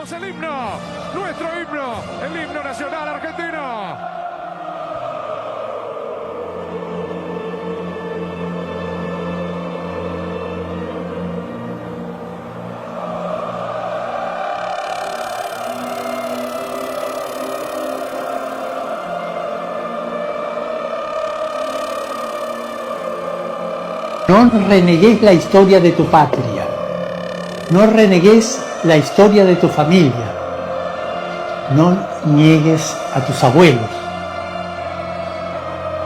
Escuchamos el himno, nuestro himno, el himno nacional argentino. No renegues la historia de tu patria, no renegues la historia de tu familia, no niegues a tus abuelos.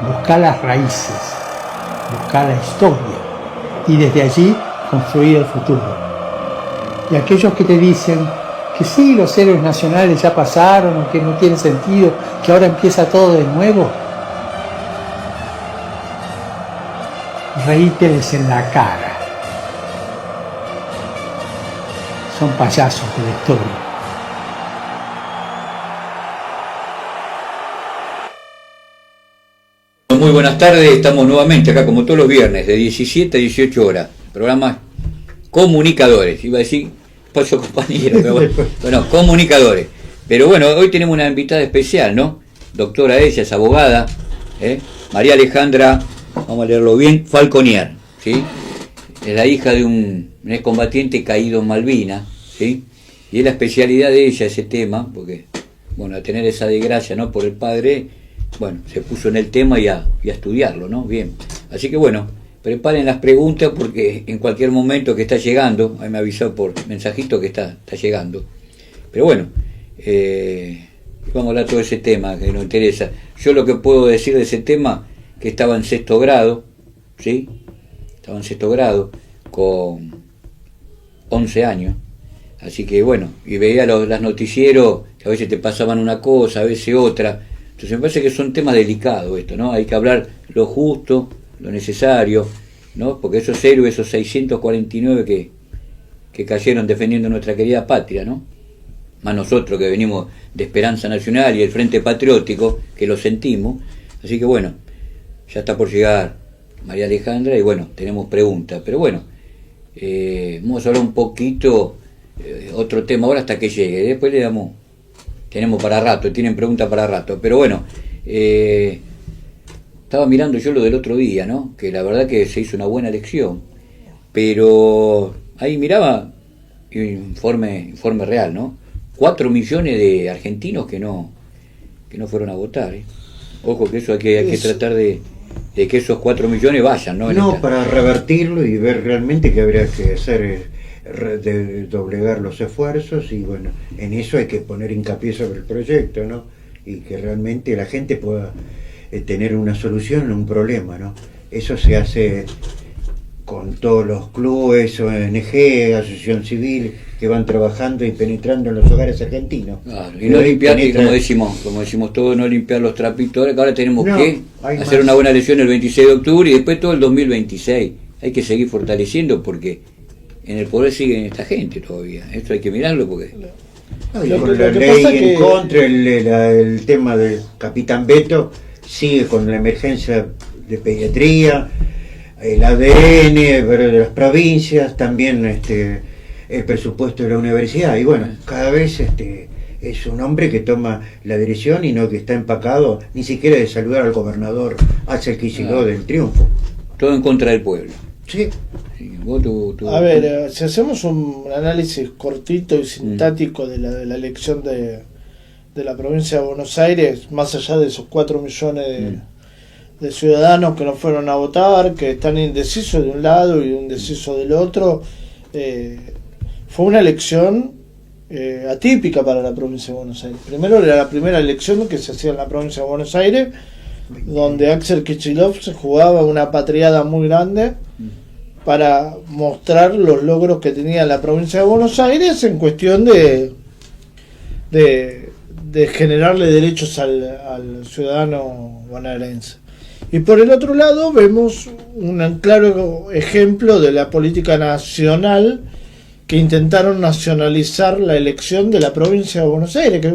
Busca las raíces, busca la historia y desde allí construir el futuro. Y aquellos que te dicen que sí, los héroes nacionales ya pasaron, o que no tiene sentido, que ahora empieza todo de nuevo, reíteles en la cara. Son payasos de la historia. Muy buenas tardes, estamos nuevamente acá como todos los viernes de 17 a 18 horas. Programa Comunicadores, iba a decir Pollo Compañero, pero bueno, Comunicadores. Pero bueno, hoy tenemos una invitada especial, ¿no? Doctora ella, es abogada, María Alejandra, vamos a leerlo bien, Falconier, ¿sí? Es la hija de un excombatiente caído en Malvinas, ¿sí? Y es la especialidad de ella ese tema, porque, bueno, a tener esa desgracia, ¿no? Por el padre, bueno, se puso en el tema y a estudiarlo, ¿no? Bien. Así que, bueno, preparen las preguntas porque en cualquier momento que está llegando, ahí me avisó por mensajito que está llegando. Pero bueno, vamos a hablar todo ese tema que nos interesa. Yo lo que puedo decir de ese tema, que estaba en sexto grado, ¿sí? Estaba en sexto grado, con 11 años, así que bueno, y veía las noticieros, que a veces te pasaban una cosa, a veces otra, entonces me parece que son temas delicados esto, ¿no? Hay que hablar lo justo, lo necesario, ¿no? Porque esos héroes, esos 649 que cayeron defendiendo nuestra querida patria, ¿no? Más nosotros que venimos de Esperanza Nacional y el Frente Patriótico, que lo sentimos, así que bueno, ya está por llegar María Alejandra y bueno, tenemos preguntas, pero bueno, vamos a hablar un poquito, otro tema ahora hasta que llegue, después le damos, tenemos para rato, tienen preguntas para rato, pero bueno, estaba mirando yo lo del otro día, ¿no? Que la verdad que se hizo una buena elección, pero ahí miraba, informe real, ¿no? 4 millones de argentinos que no fueron a votar, ¿eh? Ojo que eso hay que tratar de que esos 4 millones vayan, ¿no? No, para revertirlo y ver realmente qué habría que hacer, de doblegar los esfuerzos, y bueno, en eso hay que poner hincapié sobre el proyecto, ¿no? Y que realmente la gente pueda tener una solución a un problema, ¿no? Eso se hace con todos los clubes, ONG, asociación civil, que van trabajando y penetrando en los hogares argentinos. Claro, y no limpiar, como decimos todos, no limpiar los trapitos, que ahora tenemos que hacer una buena elección el 26 de octubre y después todo el 2026. Hay que seguir fortaleciendo porque en el poder siguen esta gente todavía. Esto hay que mirarlo porque... No, y con la ley en contra, el tema del Capitán Beto, sigue con la emergencia de pediatría, el ADN de las provincias, también el presupuesto de la universidad, y bueno, cada vez es un hombre que toma la dirección y no que está empacado ni siquiera de saludar al gobernador Axel Kicillof del triunfo. Todo en contra del pueblo. Sí. A ver, si hacemos un análisis cortito y sintático de la elección de la provincia de Buenos Aires, más allá de esos 4 millones de ciudadanos que no fueron a votar, que están indecisos de un lado y indecisos del otro, fue una elección atípica para la provincia de Buenos Aires. Primero, era la primera elección que se hacía en la provincia de Buenos Aires, donde Axel Kicillof se jugaba una patriada muy grande para mostrar los logros que tenía la provincia de Buenos Aires en cuestión de generarle derechos al ciudadano bonaerense. Y por el otro lado vemos un claro ejemplo de la política nacional, que intentaron nacionalizar la elección de la provincia de Buenos Aires, que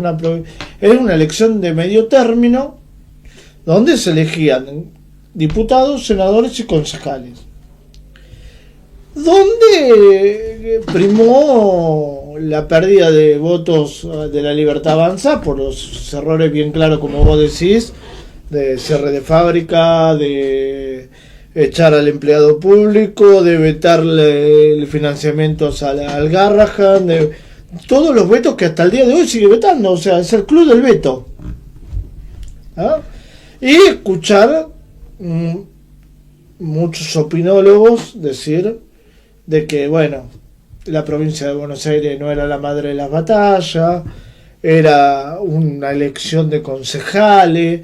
era una elección de medio término, donde se elegían diputados, senadores y concejales, donde primó la pérdida de votos de la Libertad Avanza por los errores bien claros, como vos decís, de cierre de fábrica, de echar al empleado público, de vetarle el financiamiento al Garrahan, de todos los vetos que hasta el día de hoy sigue vetando, o sea, es el club del veto. ¿Ah? Y escuchar muchos opinólogos decir de que, bueno, la provincia de Buenos Aires no era la madre de las batallas, era una elección de concejales,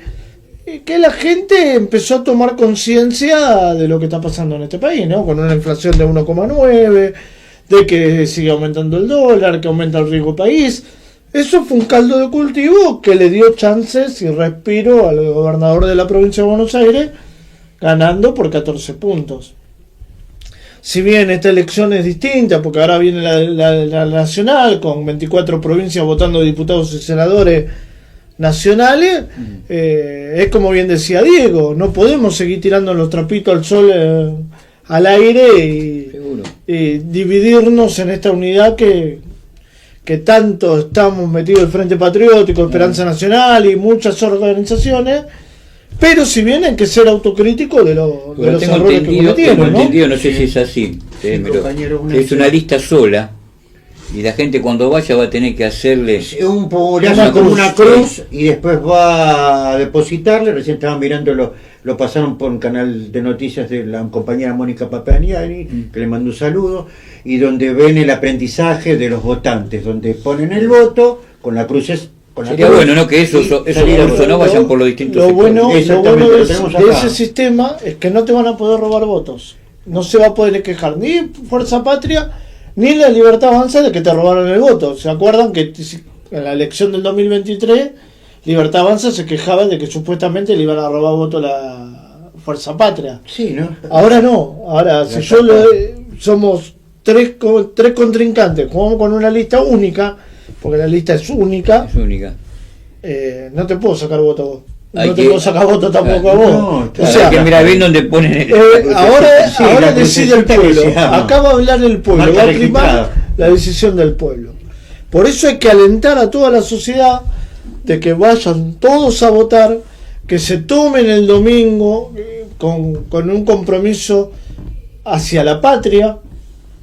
y que la gente empezó a tomar conciencia de lo que está pasando en este país, ¿no? Con una inflación de 1,9, de que sigue aumentando el dólar, que aumenta el riesgo país. Eso fue un caldo de cultivo que le dio chances y respiro al gobernador de la provincia de Buenos Aires, ganando por 14 puntos. Si bien esta elección es distinta, porque ahora viene la nacional, con 24 provincias votando diputados y senadores nacionales, es como bien decía Diego, no podemos seguir tirando los trapitos al sol al aire y dividirnos en esta unidad que tanto estamos metidos el Frente Patriótico, Esperanza Nacional y muchas organizaciones. Pero si bien hay que ser autocrítico de los errores que cometieron, ¿no? Entendido, no sé si es así, pero es una lista sola y la gente cuando vaya va a tener que hacerle una cruz y después va a depositarle. Recién estaban mirando, lo pasaron por un canal de noticias de la compañera Mónica Papagnani, que le mandó un saludo, y donde ven el aprendizaje de los votantes, donde ponen el voto con la cruz. Sería bueno, ¿no? Que esos cursos no vayan por los distintos sectores. Lo bueno de ese sistema es que no te van a poder robar votos. No se va a poder quejar ni Fuerza Patria ni la Libertad Avanza de que te robaron el voto. ¿Se acuerdan que en la elección del 2023 Libertad Avanza se quejaba de que supuestamente le iban a robar voto a la Fuerza Patria? Sí, ¿no? Ahora no. Ahora, si somos tres contrincantes, jugamos con una lista única, porque la lista es única. No te puedo sacar voto a vos. No te puedo sacar voto tampoco a vos. No, o sea, que mira bien dónde ponen ahora decide el pueblo. Acá va a hablar el pueblo, va a primar la decisión del pueblo. Por eso hay que alentar a toda la sociedad de que vayan todos a votar, que se tomen el domingo con un compromiso hacia la patria,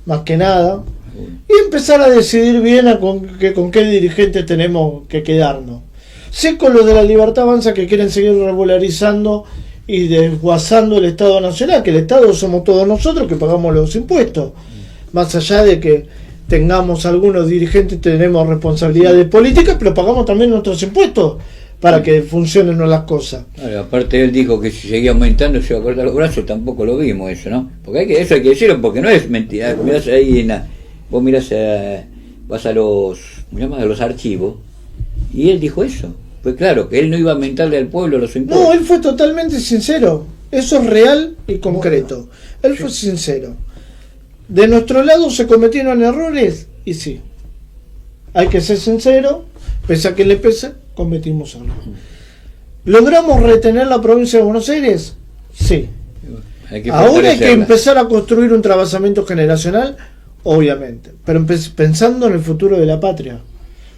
más que nada, y empezar a decidir bien con qué dirigentes tenemos que quedarnos. Sé con los de la Libertad Avanza que quieren seguir regularizando y desguazando el Estado Nacional, que el Estado somos todos nosotros que pagamos los impuestos. Más allá de que tengamos algunos dirigentes, tenemos responsabilidades políticas, pero pagamos también nuestros impuestos para que funcionen las cosas. Claro, aparte él dijo que si seguía aumentando se iba a cortar los brazos, tampoco lo vimos eso, ¿no? Porque eso hay que decirlo, porque no es mentira. Mirás ahí vos mirás, vas a los archivos, y él dijo eso. Pues claro, que él no iba a aumentarle al pueblo los impuestos. No, él fue totalmente sincero. Eso es real y concreto. Él fue sincero. De nuestro lado se cometieron errores, y sí. Hay que ser sincero, pese a que le pese, cometimos errores. ¿Logramos retener la provincia de Buenos Aires? Sí. Ahora hay que empezar a construir un trabajamiento generacional, obviamente, pero pensando en el futuro de la patria.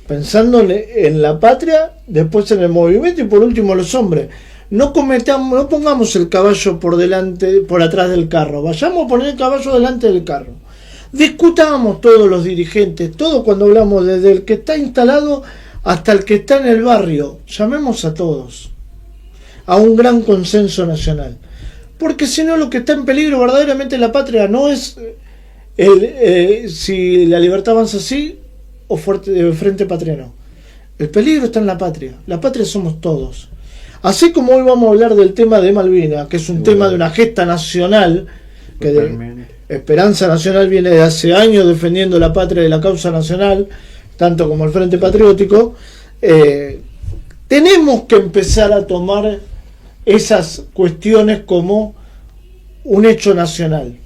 Pensando en la patria, después en el movimiento y por último los hombres. No pongamos el caballo por atrás del carro, vayamos a poner el caballo delante del carro. Discutamos todos los dirigentes, todo cuando hablamos, desde el que está instalado hasta el que está en el barrio, llamemos a todos a un gran consenso nacional, porque si no, lo que está en peligro verdaderamente la patria no es si la Libertad Avanza así o Frente Patria no. El peligro está en la patria somos todos. Así como hoy vamos a hablar del tema de Malvinas, que es un tema de una gesta nacional, que Esperanza Nacional viene de hace años defendiendo la patria y la causa nacional, tanto como el Frente Patriótico, tenemos que empezar a tomar esas cuestiones como un hecho nacional.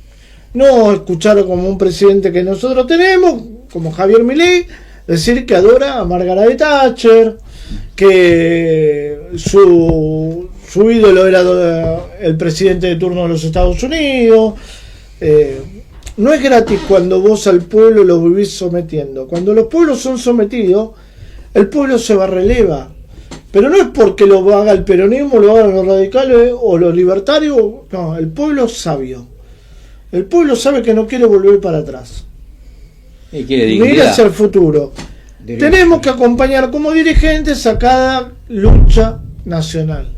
No escuchar como un presidente que nosotros tenemos, como Javier Milei, decir que adora a Margaret Thatcher, que su ídolo era el presidente de turno de los Estados Unidos. no es gratis cuando vos al pueblo lo vivís sometiendo. Cuando los pueblos son sometidos, el pueblo se va releva. Pero no es porque lo haga el peronismo, lo hagan los radicales o los libertarios. No, el pueblo es sabio. El pueblo sabe que no quiere volver para atrás. Y quiere dignidad. Mira hacia el futuro. Tenemos que acompañar como dirigentes a cada lucha nacional.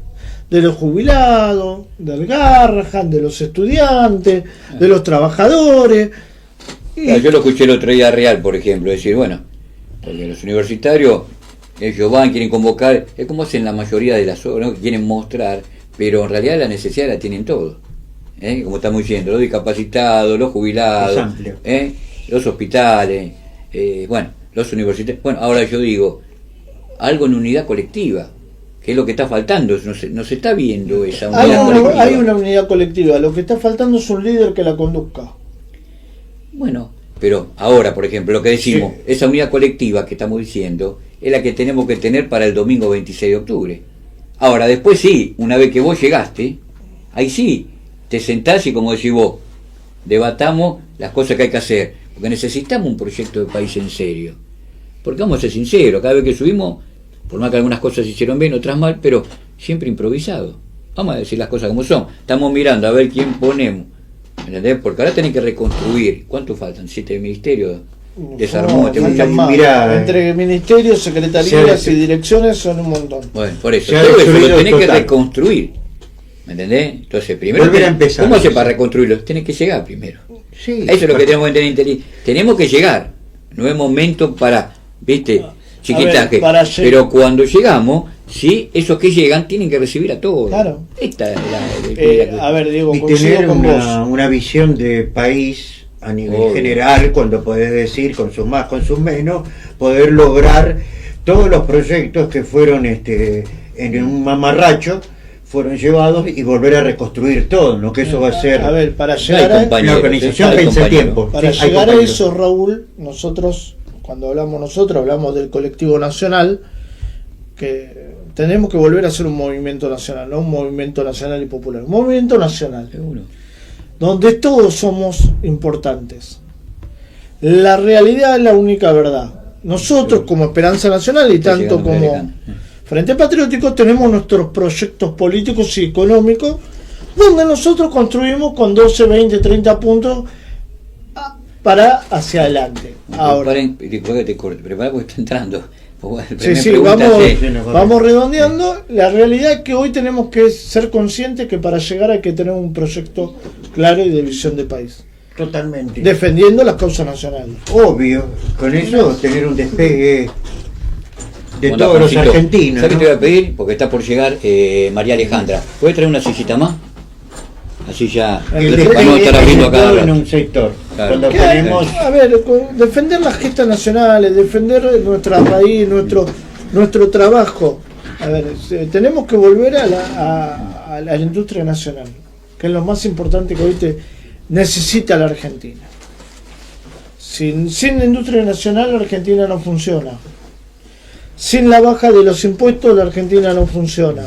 De los jubilados, del Garrahan, de los estudiantes, de los trabajadores. Yo lo escuché el otro día Real, por ejemplo, decir, bueno, porque los universitarios, ellos van, quieren convocar, es como hacen la mayoría de las obras, ¿no? Quieren mostrar, pero en realidad la necesidad la tienen todos. Como estamos diciendo, los discapacitados, los jubilados, los hospitales, bueno, los universitarios. Bueno, ahora yo digo, algo en unidad colectiva, que es lo que está faltando, no se está viendo esa unidad colectiva. Hay una unidad colectiva, lo que está faltando es un líder que la conduzca. Bueno, pero ahora, por ejemplo, lo que decimos, esa unidad colectiva que estamos diciendo, es la que tenemos que tener para el domingo 26 de octubre. Ahora, después sí, una vez que vos llegaste, ahí sí, te sentás y como decís vos, debatamos las cosas que hay que hacer, porque necesitamos un proyecto de país en serio. Porque vamos a ser sinceros, cada vez que subimos, por más que algunas cosas se hicieron bien, otras mal, pero siempre improvisado. Vamos a decir las cosas como son. Estamos mirando a ver quién ponemos, ¿entendés? Porque ahora tenés que reconstruir. ¿Cuánto faltan? 7 ministerios. Desarmó este muchacho. Entre ministerios, secretarías y direcciones son un montón. Bueno, por eso. Todo eso lo tenés que reconstruir. ¿Me entendés? Entonces, primero, ¿cómo hace para reconstruirlo? Tenés que llegar primero. Sí, eso es lo que tenemos que tener. Tenemos que llegar. No es momento para, ¿viste? Chiquitaje. Pero cuando llegamos, sí, esos que llegan tienen que recibir a todos. Claro. Esta es a ver, Diego, y tener una visión de país a nivel general, cuando podés decir con sus más, con sus menos, poder lograr todos los proyectos que fueron en un mamarracho, fueron llevados y volver a reconstruir todo, ¿no? Que eso va a ser... A ver, para llegar a la organización pensa tiempo. Para llegar a eso, Raúl, nosotros, cuando hablamos del colectivo nacional, que tenemos que volver a ser un movimiento nacional, no un movimiento nacional y popular, un movimiento nacional, donde todos somos importantes. La realidad es la única verdad. Nosotros, como Esperanza Nacional y tanto como Frente Patriótico, tenemos nuestros proyectos políticos y económicos, donde nosotros construimos con 12, 20, 30 puntos para hacia adelante. Ahora, prepara porque está entrando. Vamos redondeando. La realidad es que hoy tenemos que ser conscientes que para llegar hay que tener un proyecto claro y de visión de país. Totalmente. Defendiendo las causas nacionales. Obvio, con eso tener un despegue de todos los argentinos. ¿Sabes qué te voy a pedir? Porque está por llegar María Alejandra. ¿Puedes traer una sillita más? Así ya vamos a estar abriendo acá en un sector. Claro. Cuando tenemos... A ver, defender las gestas nacionales, defender nuestra raíz, nuestro trabajo. A ver, tenemos que volver a la industria nacional, que es lo más importante que hoy necesita la Argentina. Sin la industria nacional, la Argentina no funciona. Sin la baja de los impuestos, la Argentina no funciona.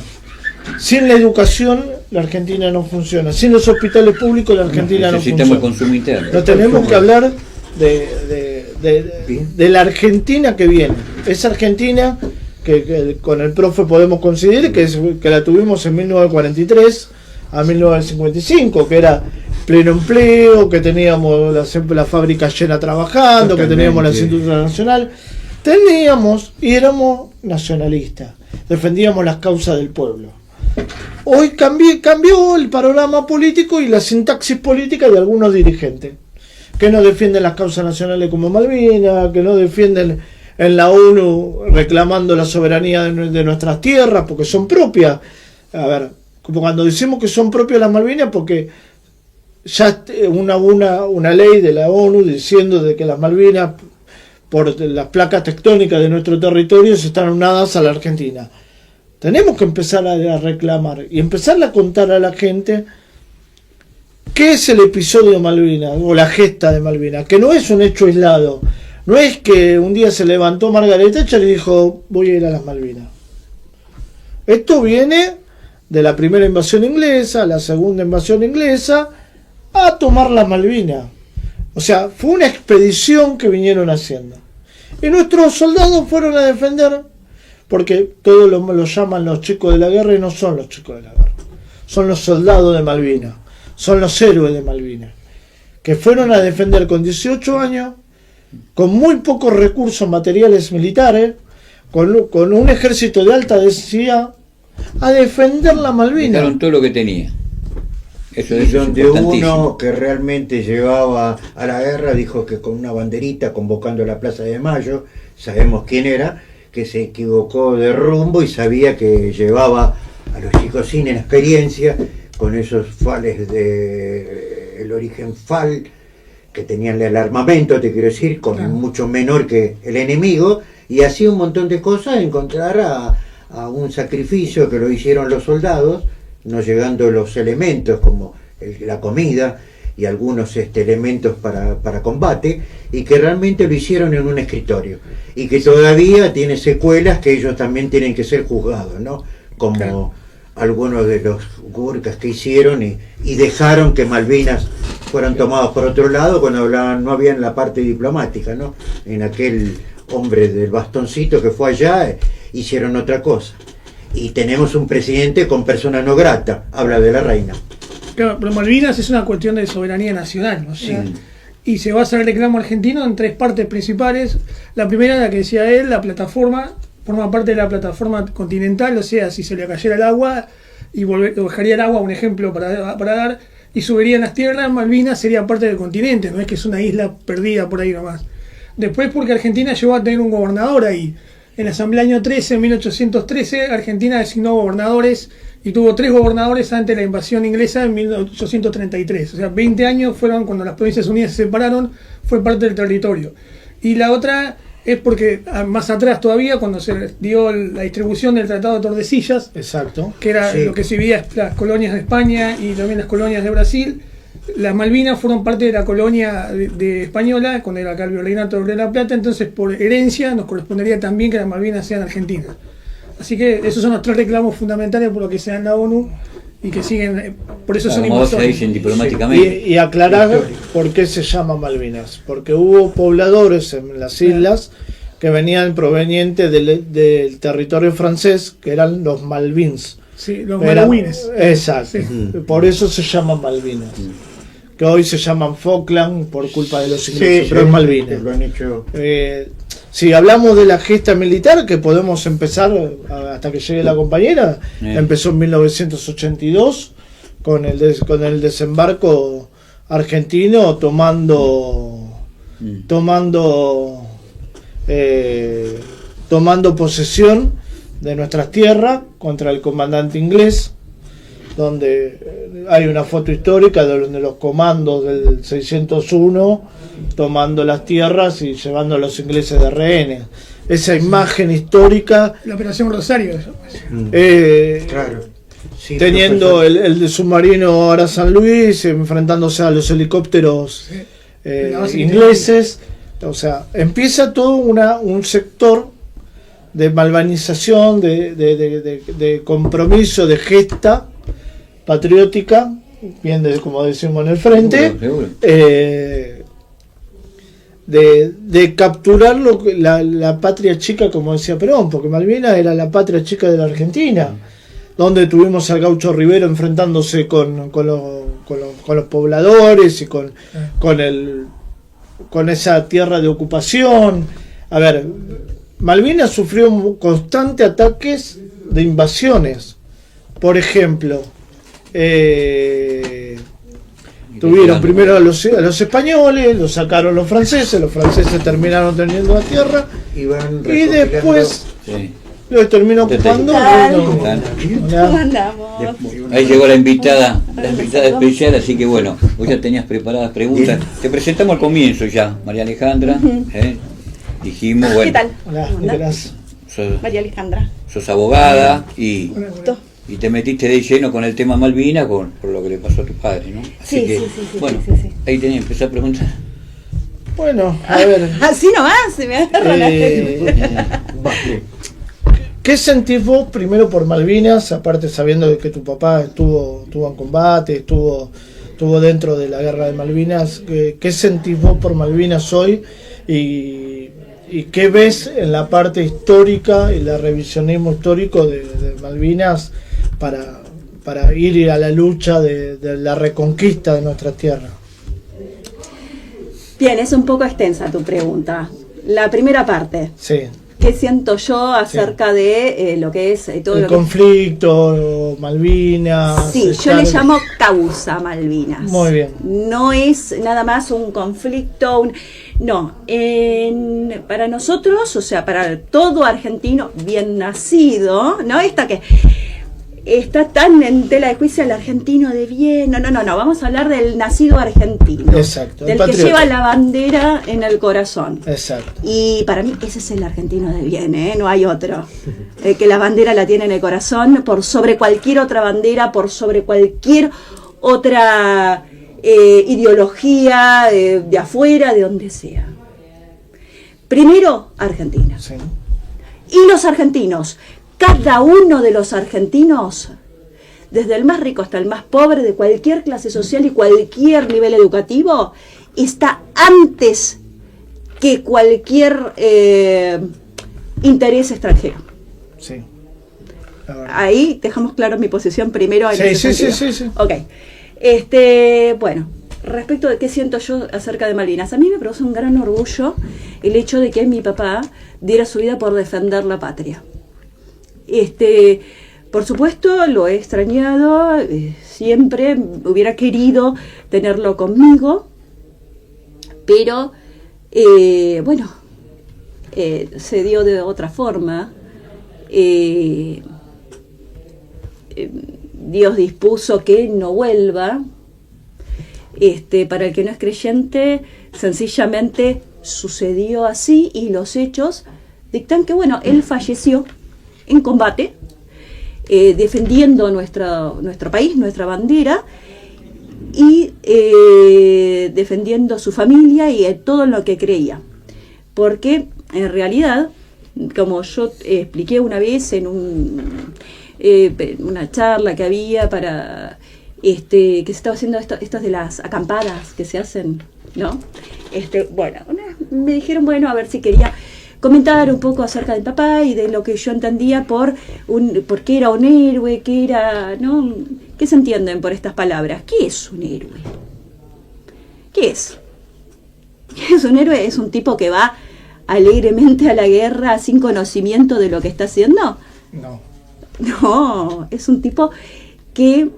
Sin la educación, la Argentina no funciona. Sin los hospitales públicos, la Argentina no funciona. Necesitamos el consumo interno. No tenemos que hablar de la Argentina que viene. Esa Argentina que con el profe podemos coincidir, que la tuvimos en 1943 a 1955, que era pleno empleo, que teníamos la fábrica llena trabajando, que teníamos la industria nacional. Y éramos nacionalistas, defendíamos las causas del pueblo. Hoy cambió el panorama político y la sintaxis política de algunos dirigentes, que no defienden las causas nacionales como Malvinas, que no defienden en la ONU reclamando la soberanía de nuestras tierras, porque son propias. A ver, como cuando decimos que son propias las Malvinas, porque ya una ley de la ONU diciendo de que las Malvinas, por las placas tectónicas de nuestro territorio, están unadas a la Argentina. Tenemos que empezar a reclamar y empezar a contar a la gente qué es el episodio Malvinas o la gesta de Malvinas, que no es un hecho aislado. No es que un día se levantó Margaret Thatcher y dijo voy a ir a las Malvinas. Esto viene de la primera invasión inglesa, la segunda invasión inglesa, a tomar las Malvinas. O sea, fue una expedición que vinieron haciendo. Y nuestros soldados fueron a defender, porque todos lo llaman los chicos de la guerra, y no son los chicos de la guerra. Son los soldados de Malvinas, son los héroes de Malvinas, que fueron a defender con 18 años, con muy pocos recursos materiales militares, con un ejército de alta densidad, a defender la Malvinas. Dejaron todo lo que tenía. Eso es donde uno que realmente llevaba a la guerra dijo que con una banderita convocando a la Plaza de Mayo, sabemos quién era, que se equivocó de rumbo y sabía que llevaba a los chicos sin experiencia, con esos fales de el origen fal, que tenían el armamento, te quiero decir, con mucho menor que el enemigo, y así un montón de cosas, encontrar a un sacrificio que lo hicieron los soldados, no llegando los elementos como la comida y algunos elementos para combate, y que realmente lo hicieron en un escritorio, y que todavía tiene secuelas que ellos también tienen que ser juzgados, ¿no? Como algunos de los gurkas que hicieron y dejaron que Malvinas fueran tomados por otro lado cuando hablaban, no había en la parte diplomática, ¿no? En aquel hombre del bastoncito que fue allá, hicieron otra cosa. Y tenemos un presidente con persona no grata, habla de la reina. Claro, pero Malvinas es una cuestión de soberanía nacional, o sea, y se basa el reclamo argentino en tres partes principales. La primera, la que decía él, la plataforma, forma parte de la plataforma continental, o sea, si se le cayera el agua y bajaría el agua, un ejemplo para dar, y subirían las tierras, Malvinas sería parte del continente, no es que es una isla perdida por ahí nomás. Después porque Argentina llegó a tener un gobernador ahí. En la Asamblea año 13, en 1813, Argentina designó gobernadores y tuvo 3 gobernadores antes de la invasión inglesa en 1833. O sea, 20 años fueron cuando las Provincias Unidas se separaron, fue parte del territorio. Y la otra es porque más atrás todavía, cuando se dio la distribución del Tratado de Tordesillas, exacto, que era lo que dividía las colonias de España y también las colonias de Brasil, las Malvinas fueron parte de la colonia de española, cuando era acá el Virreinato de La Plata, entonces por herencia nos correspondería también que las Malvinas sean argentinas. Así que esos son los 3 reclamos fundamentales por lo que se dan en la ONU y que siguen, por eso son invasores. Dicen diplomáticamente. Y aclarar por qué se llama Malvinas, porque hubo pobladores en las islas que venían provenientes del territorio francés, que eran los Malvins. Sí, los malawines. Exacto, por eso se llama Malvinas. Que hoy se llaman Falkland por culpa de los ingleses, pero es Malvinas. Lo han hecho. Si hablamos de la gesta militar, que podemos empezar hasta que llegue la compañera, empezó en 1982 con el desembarco argentino tomando posesión de nuestras tierras contra el comandante inglés, donde hay una foto histórica de los comandos del 601 tomando las tierras y llevando a los ingleses de rehenes. Esa imagen histórica, la Operación Rosario, claro, sí, teniendo el submarino Ara San Luis enfrentándose a los helicópteros ingleses. O sea, empieza todo un sector de malvanización, de compromiso, de gesta patriótica, bien como decimos en el frente, de capturar la patria chica, como decía Perón, porque Malvinas era la patria chica de la Argentina, donde tuvimos al gaucho Rivero enfrentándose con los pobladores y con esa tierra de ocupación. A ver, Malvinas sufrió constantes ataques de invasiones. Por ejemplo, tuvieron primero a los españoles, los sacaron los franceses terminaron teniendo la tierra y después los terminó ocupando. Ahí llegó la invitada especial, así que bueno, vos ya tenías preparadas preguntas. Te presentamos al comienzo ya, María Alejandra. Dijimos, bueno. ¿Qué tal? Hola, gracias. María Alejandra. Sos abogada y te metiste de lleno con el tema Malvinas por lo que le pasó a tu padre, ¿no? Así Sí, que, sí. bueno, ahí tenés, empezar a preguntar. Bueno, a ver. Así nomás, se me agarra ¿Qué sentís vos primero por Malvinas, aparte sabiendo de que tu papá estuvo en combate, estuvo estuvo dentro de la guerra de Malvinas. ¿Qué sentís vos por Malvinas hoy? ¿Y qué ves en la parte histórica y el revisionismo histórico de Malvinas para ir a la lucha de la reconquista de nuestra tierra? Bien, es un poco extensa tu pregunta. La primera parte. Sí. ¿Qué siento yo acerca de lo que es todo el conflicto, Malvinas? Sí, yo le llamo causa Malvinas. Muy bien. No es nada más un conflicto, no. Para nosotros, o sea, para todo argentino bien nacido, ¿no? Esta que está tan en tela de juicio el argentino de bien. No, vamos a hablar del nacido argentino. Exacto. Del que lleva la bandera en el corazón. Exacto. Y para mí ese es el argentino de bien, no hay otro. Que la bandera la tiene en el corazón por sobre cualquier otra bandera, por sobre cualquier otra ideología de afuera, de donde sea. Primero, Argentina. Sí. Y los argentinos. Cada uno de los argentinos, desde el más rico hasta el más pobre, de cualquier clase social y cualquier nivel educativo, está antes que cualquier interés extranjero. Sí. Ahí dejamos claro mi posición primero. Sí. Ok. Bueno, respecto de qué siento yo acerca de Malvinas, a mí me produce un gran orgullo el hecho de que mi papá diera su vida por defender la patria. Por supuesto, lo he extrañado, siempre hubiera querido tenerlo conmigo, pero se dio de otra forma. Dios dispuso que no vuelva. Para el que no es creyente, sencillamente sucedió así y los hechos dictan que, él falleció en combate, defendiendo nuestro país, nuestra bandera, y defendiendo su familia y todo lo que creía. Porque en realidad, como yo expliqué una vez en una charla que había para que se estaba haciendo estas de las acampadas que se hacen, ¿no? Me dijeron, a ver si quería comentar un poco acerca del papá y de lo que yo entendía por qué era un héroe, qué era, ¿no? ¿Qué se entienden por estas palabras? ¿Qué es un héroe? ¿Qué es? ¿Qué es un héroe? ¿Es un tipo que va alegremente a la guerra sin conocimiento de lo que está haciendo? No, es un tipo que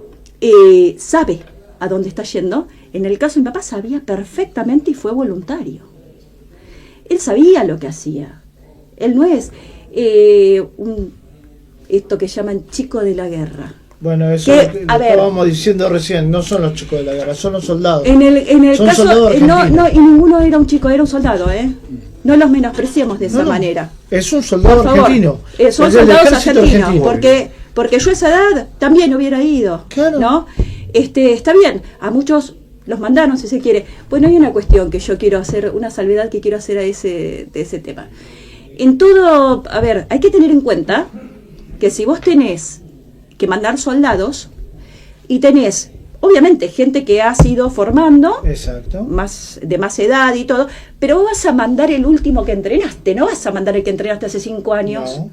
sabe a dónde está yendo. En el caso de mi papá sabía perfectamente y fue voluntario. Él sabía lo que hacía. Él no es esto que llaman chico de la guerra. Bueno, eso lo estábamos diciendo recién, no son los chicos de la guerra, son los soldados. En el son caso, no, y ninguno era un chico, era un soldado, No los menospreciemos de esa manera. Es un soldado argentino. Son soldados argentinos, porque yo a esa edad también hubiera ido. Claro. ¿No? Está bien, a muchos los mandaron, si se quiere. Bueno, hay una cuestión que yo quiero hacer, una salvedad que quiero hacer de ese tema. En todo, hay que tener en cuenta que si vos tenés que mandar soldados y tenés, obviamente, gente que has ido formando, exacto, de más edad y todo, pero vos vas a mandar el último que entrenaste, no vas a mandar el que entrenaste hace 5 años. No.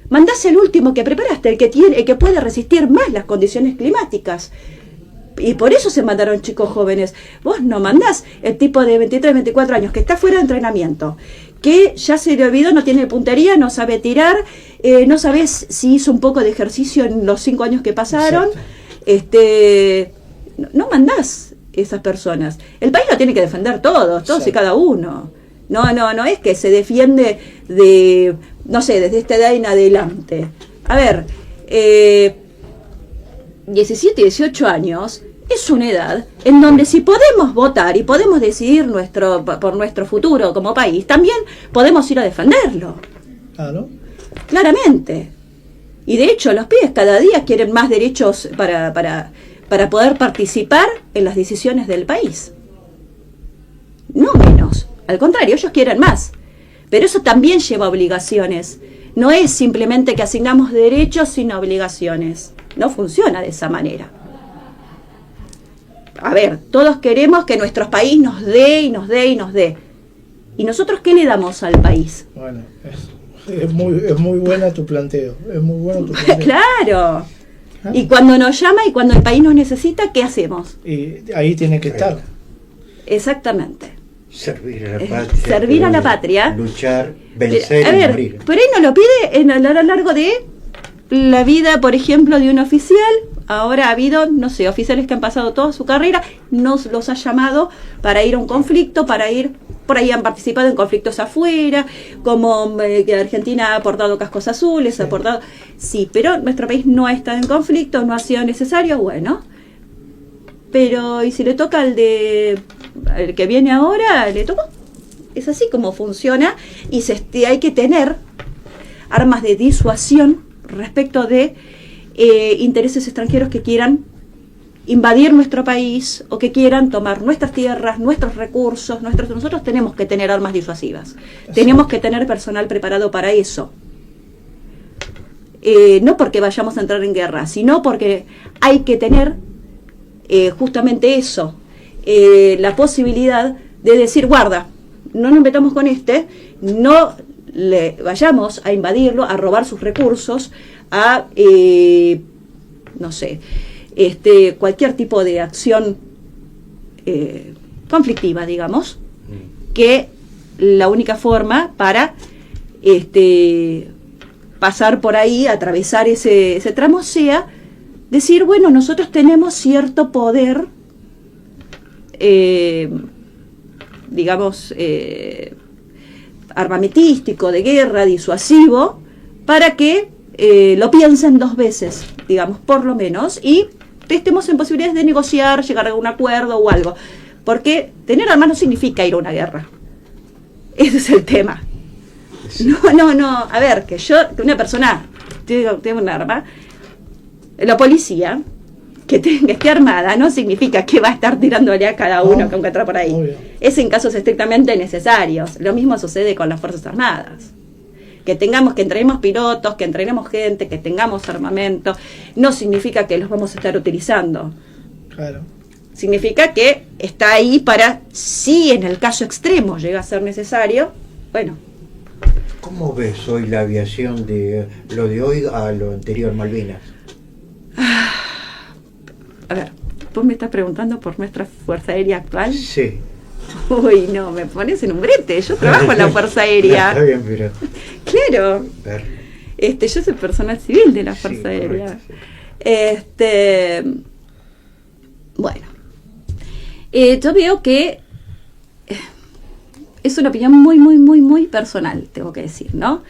Mandás el último que preparaste, el que puede resistir más las condiciones climáticas. Y por eso se mandaron chicos jóvenes. Vos no mandás el tipo de 23, 24 años que está fuera de entrenamiento, que ya se le olvidó, no tiene puntería, no sabe tirar, no sabes si hizo un poco de ejercicio en los 5 años que pasaron. No mandás esas personas. El país lo tiene que defender todos y cada uno. No es que se defiende de, no sé, desde esta edad en adelante. 17, 18 años es una edad en donde si podemos votar y podemos decidir por nuestro futuro como país, también podemos ir a defenderlo. Claro. Claramente. Y de hecho los pibes cada día quieren más derechos para poder participar en las decisiones del país. No menos. Al contrario, ellos quieren más. Pero eso también lleva obligaciones. No es simplemente que asignamos derechos sin obligaciones. No funciona de esa manera. ver, todos queremos que nuestro país nos dé y nos dé y nos dé. ¿Y nosotros qué le damos al país? Bueno, es muy buena tu planteo. Es muy bueno tu planteo. Claro. Y cuando nos llama y cuando el país nos necesita, ¿qué hacemos? Y ahí tiene que estar. Exactamente. Servir a la patria. Servir a la patria. Luchar, vencer a ver, y morir. pero ahí nos lo pide a lo largo de la vida, por ejemplo, de un oficial. Ahora ha habido, no sé, oficiales que han pasado toda su carrera, nos los ha llamado para ir a un conflicto, para ir, por ahí han participado en conflictos afuera, como que Argentina ha aportado cascos azules, ha aportado... Sí, pero nuestro país no ha estado en conflicto, no ha sido necesario, bueno. Pero, ¿y si le toca al que viene ahora? ¿Le tocó? Es así como funciona, y hay que tener armas de disuasión respecto de intereses extranjeros que quieran invadir nuestro país o que quieran tomar nuestras tierras, nuestros recursos. Nosotros tenemos que tener armas disuasivas, tenemos que tener personal preparado para eso, no porque vayamos a entrar en guerra, sino porque hay que tener justamente eso, la posibilidad de decir, guarda, no nos metamos con no le vayamos a invadirlo, a robar sus recursos, a no sé, cualquier tipo de acción conflictiva, digamos, que la única forma para pasar por ahí, atravesar ese tramo, sea decir, bueno, nosotros tenemos cierto poder, digamos, armamentístico, de guerra, disuasivo, para que lo piensen dos veces, digamos, por lo menos, y estemos en posibilidades de negociar, llegar a un acuerdo o algo, porque tener armas no significa ir a una guerra. Ese es el tema. No, a ver, que una persona tenga un arma, la policía que esté armada no significa que va a estar tirándole a cada uno que encuentra por ahí. Obvio. Es en casos estrictamente necesarios. Lo mismo sucede con las Fuerzas Armadas. Que entrenemos pilotos, que entrenemos gente, que tengamos armamento, no significa que los vamos a estar utilizando. Claro. Significa que está ahí para, si en el caso extremo llega a ser necesario, bueno. ¿Cómo ves hoy la aviación de lo de hoy a lo anterior, Malvinas? A ver, ¿tú me estás preguntando por nuestra Fuerza Aérea actual? Sí. Uy, no, me pones en un brete. Yo trabajo en la Fuerza Aérea. Está bien, pero... Claro. Yo soy personal civil de la Fuerza Aérea. Correcto. Bueno. Yo veo que es una opinión muy, muy, muy, muy personal, tengo que decir, ¿no?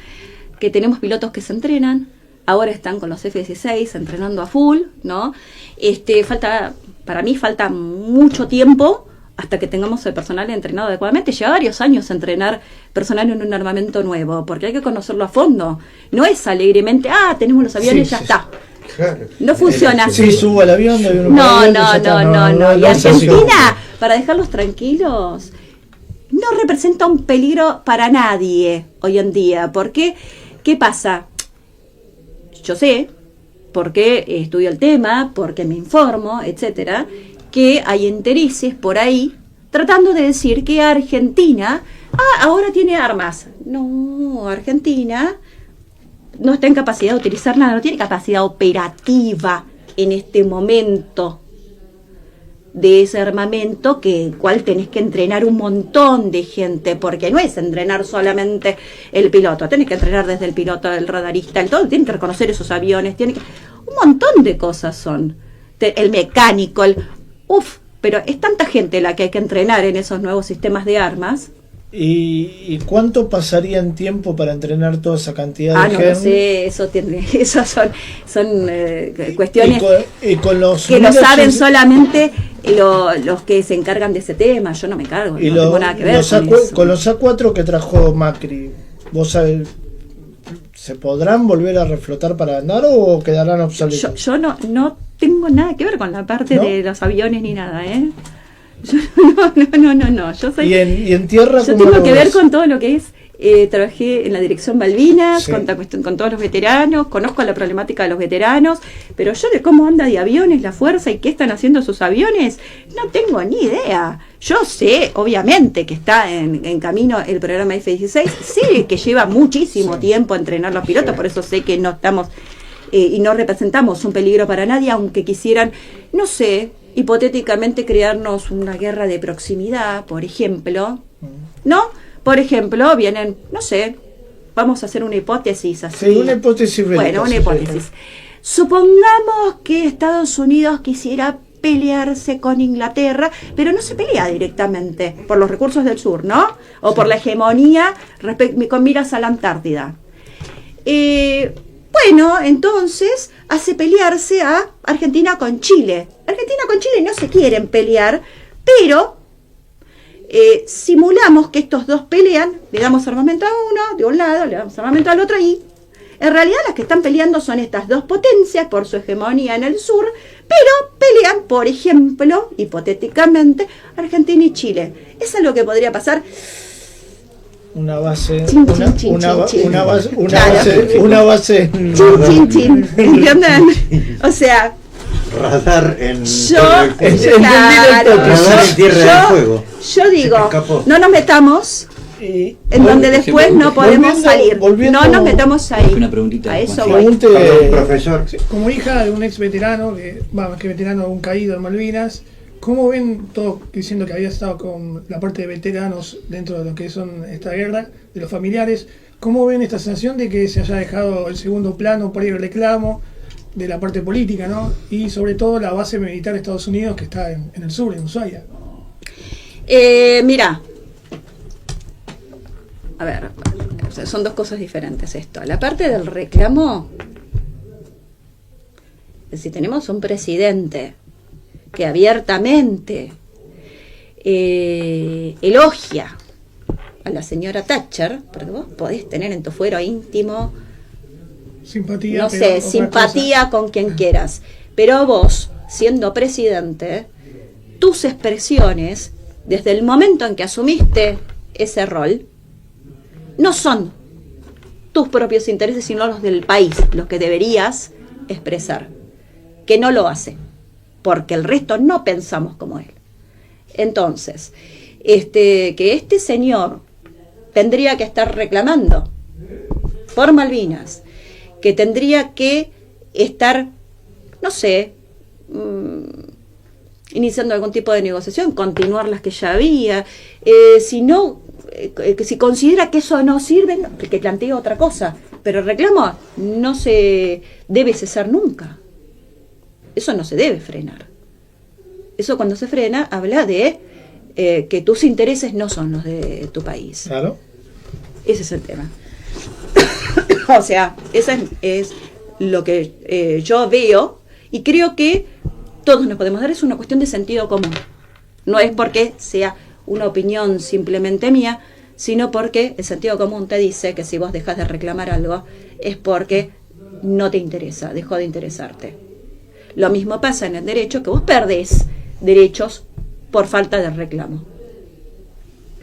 Que tenemos pilotos que se entrenan, ahora están con los F-16 entrenando a full, ¿no? Para mí falta mucho tiempo hasta que tengamos el personal entrenado adecuadamente. Lleva varios años entrenar personal en un armamento nuevo, porque hay que conocerlo a fondo. No es alegremente, tenemos los aviones, ya está. Claro. No funciona así. Sí, subo al avión. No. Y Argentina, para dejarlos tranquilos, no representa un peligro para nadie hoy en día. Porque, ¿qué pasa? Yo sé, porque estudio el tema, porque me informo, etcétera, que hay intereses por ahí tratando de decir que Argentina ahora tiene armas. No, Argentina no está en capacidad de utilizar nada, no tiene capacidad operativa en este momento de ese armamento, cual tenés que entrenar un montón de gente, porque no es entrenar solamente el piloto, tenés que entrenar desde el piloto, el radarista, el todo, tiene que reconocer esos aviones, un montón de cosas son, el mecánico, pero es tanta gente la que hay que entrenar en esos nuevos sistemas de armas. ¿Y cuánto pasaría en tiempo para entrenar toda esa cantidad de gente? No sé, eso son cuestiones y con los que lo saben solamente los que se encargan de ese tema. Yo no me encargo, no tengo nada que ver con eso. Con los A4 que trajo Macri, ¿vos sabés, se podrán volver a reflotar para andar o quedarán obsoletos? Yo no tengo nada que ver con la parte de los aviones ni nada, ¿eh? No. Yo soy. ¿Y en tierra? Yo tengo que ver con todo lo que es trabajé en la dirección Malvinas, Sí. con todos los veteranos, conozco la problemática de los veteranos, pero yo de cómo anda de aviones la fuerza y qué están haciendo sus aviones, no tengo ni idea. Yo sé, obviamente, que está en camino el programa F-16, sé que lleva muchísimo tiempo entrenar los pilotos, por eso sé que no estamos y no representamos un peligro para nadie, aunque quisieran, no sé, hipotéticamente crearnos una guerra de proximidad, por ejemplo, ¿no? Por ejemplo, vienen, no sé, vamos a hacer una hipótesis así. Sí, una hipótesis bélica, Bueno, una sí, hipótesis. sí. Supongamos que Estados Unidos quisiera pelearse con Inglaterra, pero no se pelea directamente por los recursos del sur, ¿no? O por la hegemonía con miras a la Antártida. Bueno, entonces hace pelearse a Argentina con Chile. Argentina con Chile no se quieren pelear, pero simulamos que estos dos pelean, le damos armamento a uno, de un lado, le damos armamento al otro, y en realidad las que están peleando son estas dos potencias por su hegemonía en el sur, pero pelean, por ejemplo, hipotéticamente, Argentina y Chile. Eso es lo que podría pasar. Una base, Chin, una, chin, una, chin, chin. una base, una Claro. base, una base. Chin, chin, chin. ¿Entienden? O sea, Radar en yo, Tierra del Fuego. claro, Radar en Tierra del Fuego. yo Se digo, me escapó. no nos metamos Y, en donde después no podemos salir. volviendo- No nos metamos ahí. Una preguntita, A eso Juan. voy. pregunte, Perdón, profesor. Como hija de un ex veterano, más que veterano, un caído en Malvinas, ¿cómo ven todo diciendo que había estado con la parte de veteranos dentro de lo que son esta guerra, de los familiares? ¿Cómo ven esta sensación de que se haya dejado el segundo plano por ahí el reclamo de la parte política, ¿no? Y sobre todo la base militar de Estados Unidos que está en el sur, en Ushuaia? Mira, a ver, o sea, son dos cosas diferentes esto. La parte del reclamo, si tenemos un presidente que abiertamente elogia a la señora Thatcher, porque vos podés tener en tu fuero íntimo, Simpatía, no pero sé, otra simpatía con quien quieras, pero vos, siendo presidente, tus expresiones, desde el momento en que asumiste ese rol, no son tus propios intereses, sino los del país, los que deberías expresar, que no lo hace, porque el resto no pensamos como él. Entonces, que este señor tendría que estar reclamando por Malvinas, que tendría que estar, no sé, iniciando algún tipo de negociación, continuar las que ya había, si no, si considera que eso no sirve, que plantee otra cosa, pero el reclamo no se debe cesar nunca, eso no se debe frenar. Eso, cuando se frena, habla de que tus intereses no son los de tu país. Claro. Ese es el tema. O sea, eso es lo que yo veo, y creo que todos nos podemos dar. Es una cuestión de sentido común. No es porque sea una opinión simplemente mía, sino porque el sentido común te dice que si vos dejas de reclamar algo es porque no te interesa, dejó de interesarte. Lo mismo pasa en el derecho, que vos perdés derechos por falta de reclamo.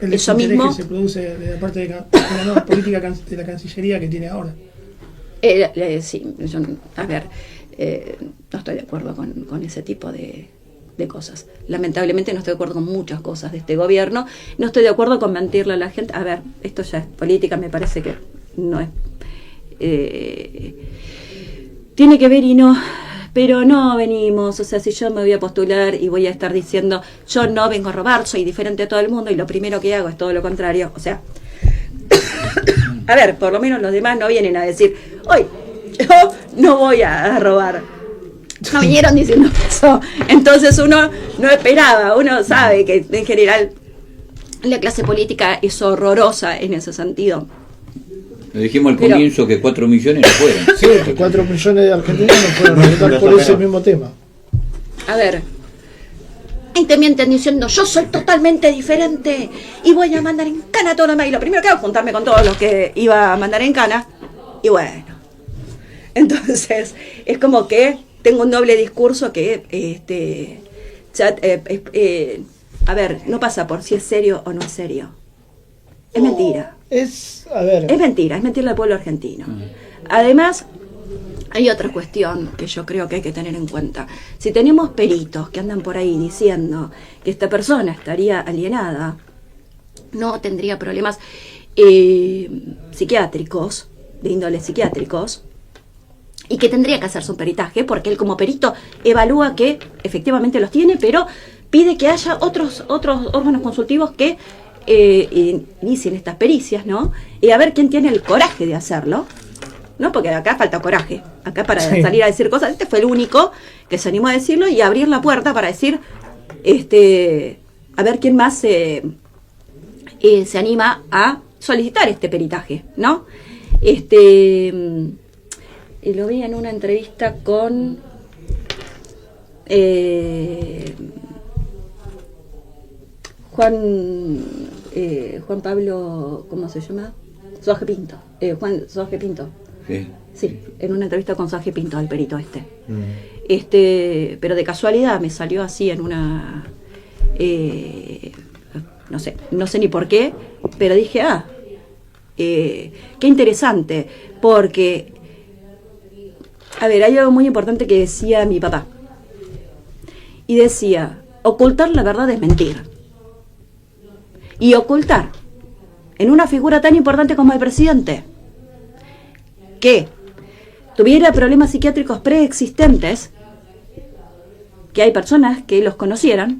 El Eso desinterés mismo. que se produce de la parte de la nueva política de la Cancillería que tiene ahora. Sí, yo, a ver, no estoy de acuerdo con ese tipo de cosas. Lamentablemente no estoy de acuerdo con muchas cosas de este gobierno. No estoy de acuerdo con mentirle a la gente. A ver, esto ya es política, me parece que no es... tiene que ver y no... Pero no venimos, o sea, si yo me voy a postular y voy a estar diciendo, yo no vengo a robar, soy diferente a todo el mundo, y lo primero que hago es todo lo contrario, o sea... A ver, por lo menos los demás no vienen a decir, hoy yo no voy a robar. No vinieron diciendo eso. Entonces uno no esperaba, uno sabe que en general la clase política es horrorosa en ese sentido. Lo dijimos al Pero- comienzo que 4 millones no fueron. Sí, que 4 millones de argentinos no fueron a votar por ese mismo tema. A ver, y te mienten diciendo, yo soy totalmente diferente y voy a mandar en cana a todo lo demás. Y lo primero que hago es juntarme con todos los que iba a mandar en cana. Y bueno, entonces es como que tengo un doble discurso que, a ver, no pasa por si es serio o no es serio. Es mentira. Es mentira, es mentirle al pueblo argentino. Además, hay otra cuestión que yo creo que hay que tener en cuenta. Si tenemos peritos que andan por ahí diciendo que esta persona estaría alienada, no tendría problemas psiquiátricos, de índole psiquiátricos, y que tendría que hacerse un peritaje, porque él como perito evalúa que efectivamente los tiene, pero pide que haya otros órganos consultivos que inicien estas pericias, ¿no? Y a ver quién tiene el coraje de hacerlo, ¿no? Porque acá falta coraje, acá para salir a decir cosas. Este fue el único que se animó a decirlo y a abrir la puerta para decir, a ver quién más se anima a solicitar este peritaje, ¿no? Lo vi en una entrevista con Juan Pablo, ¿cómo se llama? Jorge Pinto. Jorge Pinto. Sí, en una entrevista con Jorge Pinto, al perito pero de casualidad me salió así en una no sé ni por qué, pero dije, qué interesante, porque hay algo muy importante que decía mi papá, y decía, ocultar la verdad es mentir, y ocultar en una figura tan importante como el presidente, que tuviera problemas psiquiátricos preexistentes, que hay personas que los conocieran,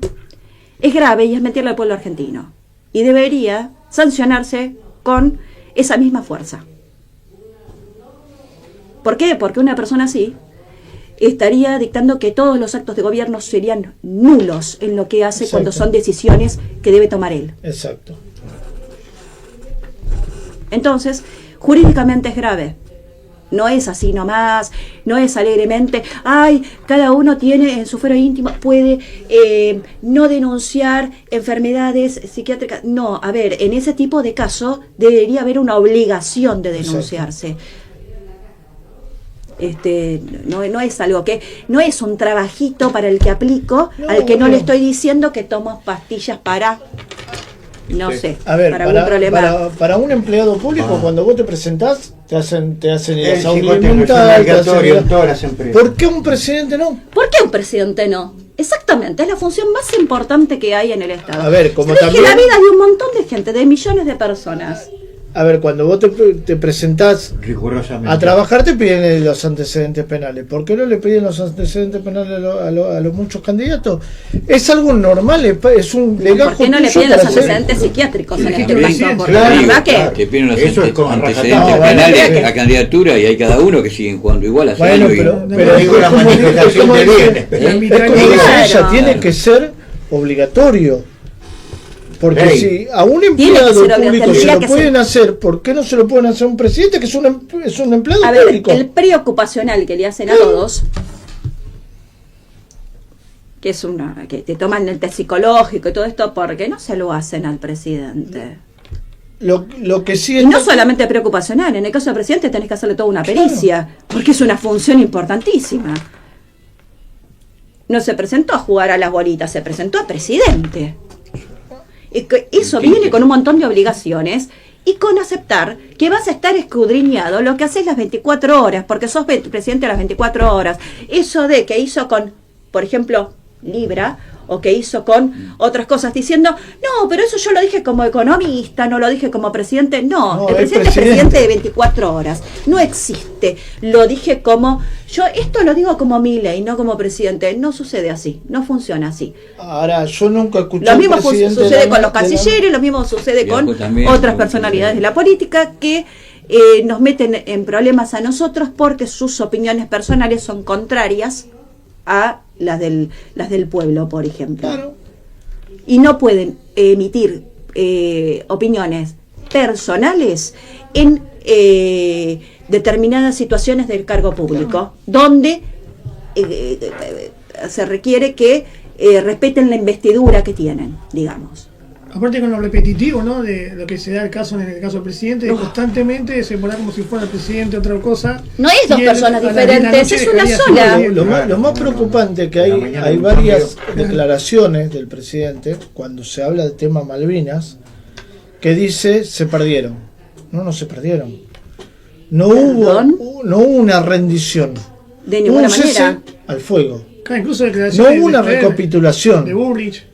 es grave y es mentirle al pueblo argentino, y debería sancionarse con esa misma fuerza. ¿Por qué? Porque una persona así estaría dictando que todos los actos de gobierno serían nulos en lo que hace. Exacto. Cuando son decisiones que debe tomar él. Exacto. Entonces, jurídicamente es grave. No es así nomás, no es alegremente, cada uno tiene en su fuero íntimo, puede no denunciar enfermedades psiquiátricas. No, en ese tipo de caso debería haber una obligación de denunciarse. No es algo que, no es un trabajito para el que aplico, al que no le estoy diciendo que tomo pastillas para... para algún problema. Para un empleado público, cuando vos te presentás, te hacen ir a salud mental, todas las empresas. ¿Por qué un presidente no? ¿Por qué un presidente no? Exactamente, es la función más importante que hay en el Estado. Como también la vida de un montón de gente, de millones de personas. Cuando vos te presentás a trabajar, te piden los antecedentes penales. ¿Por qué no le piden los antecedentes penales a los muchos candidatos? Es algo normal, es un legajo. ¿Por qué no le piden los antecedentes psiquiátricos en este caso? Porque la verdad que... Te piden los antecedentes penales a candidatura y hay cada uno que siguen jugando igual a pero digo la manifestación de bienes. Ella tiene que ser obligatorio. Porque si a un empleado público se lo pueden hacer, ¿por qué no se lo pueden hacer a un presidente que es un empleado público? El preocupacional que le hacen a todos, que es que te toman el test psicológico y todo esto, ¿por qué no se lo hacen al presidente? Lo que sí y no solamente preocupacional, en el caso del presidente tenés que hacerle toda una pericia, porque es una función importantísima. No se presentó a jugar a las bolitas, se presentó a presidente. Eso viene con un montón de obligaciones y con aceptar que vas a estar escudriñado lo que haces las 24 horas, porque sos presidente de las 24 horas. Eso de que hizo con, por ejemplo, Libra, o que hizo con otras cosas, diciendo, no, pero eso yo lo dije como economista, no lo dije como presidente. No, el presidente es presidente de 24 horas, no existe. Lo dije como, esto lo digo como Milei, no como presidente. No sucede así, no funciona así. Ahora, yo nunca escuché. Lo mismo sucede con los cancilleres, lo mismo sucede con otras personalidades de la política que nos meten en problemas a nosotros porque sus opiniones personales son contrarias a las del pueblo, por ejemplo. Claro. Y no pueden emitir opiniones personales en determinadas situaciones del cargo público, donde se requiere que respeten la investidura que tienen, digamos. Aparte con lo repetitivo, ¿no? De lo que se da el caso en el caso del presidente, constantemente se pone como si fuera el presidente otra cosa. No es dos personas diferentes, es una sola. Lo más preocupante que hay varias declaraciones del presidente cuando se habla del tema Malvinas que dice se perdieron. no se perdieron. No hubo una rendición. De ninguna un cese manera. al fuego. Incluso No hubo una recapitulación. De Bullrich.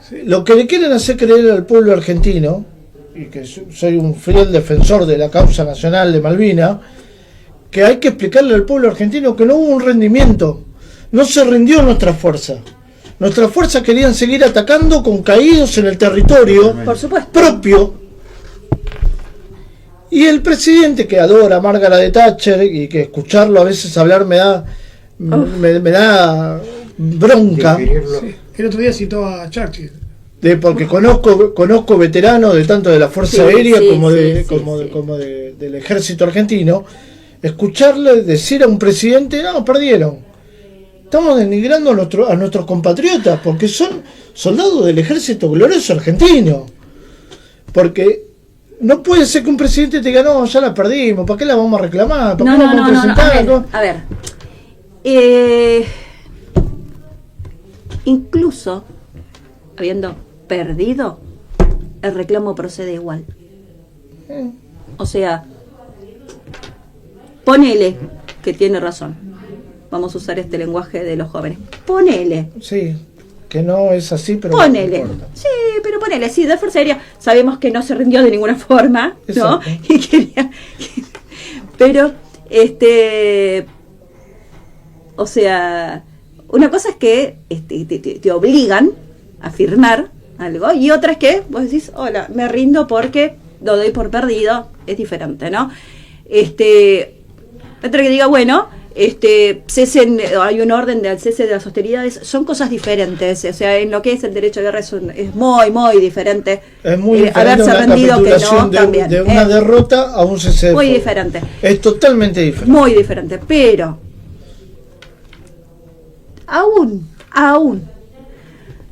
Sí. Lo que le quieren hacer creer al pueblo argentino, y que soy un fiel defensor de la causa nacional de Malvinas, que hay que explicarle al pueblo argentino que no hubo un rendimiento, no se rindió nuestra fuerza. Nuestras fuerzas querían seguir atacando con caídos en el territorio Por supuesto. propio. Y el presidente, que adora a Margaret Thatcher y que escucharlo a veces hablar me da bronca. Sí. El otro día citó a Churchill. Porque conozco veteranos de tanto de la Fuerza Aérea como del Ejército Argentino. Escucharle decir a un presidente, no, perdieron. Estamos denigrando a nuestros compatriotas porque son soldados del Ejército Glorioso Argentino. Porque no puede ser que un presidente te diga, no, ya la perdimos, ¿para qué la vamos a reclamar? ¿Para qué la vamos a presentar? A ver. Incluso habiendo perdido, el reclamo procede igual. O sea, ponele que tiene razón. Vamos a usar este lenguaje de los jóvenes. Ponele. Sí, que no es así, pero ponele. No importa. Sí, pero ponele. Sí, de Fuerza Aérea sabemos que no se rindió de ninguna forma, ¿no? Y quería, pero, o sea, una cosa es que te obligan a firmar algo y otra es que vos decís, hola, me rindo porque lo doy por perdido, es diferente, ¿no? Otra que diga, bueno, cesen, hay un orden del cese de las hostilidades, son cosas diferentes, o sea, en lo que es el derecho de guerra es muy diferente. Es muy diferente haberse una rendido que no, también, de una derrota a un cese. Muy diferente. Es totalmente diferente. Muy diferente, pero aún,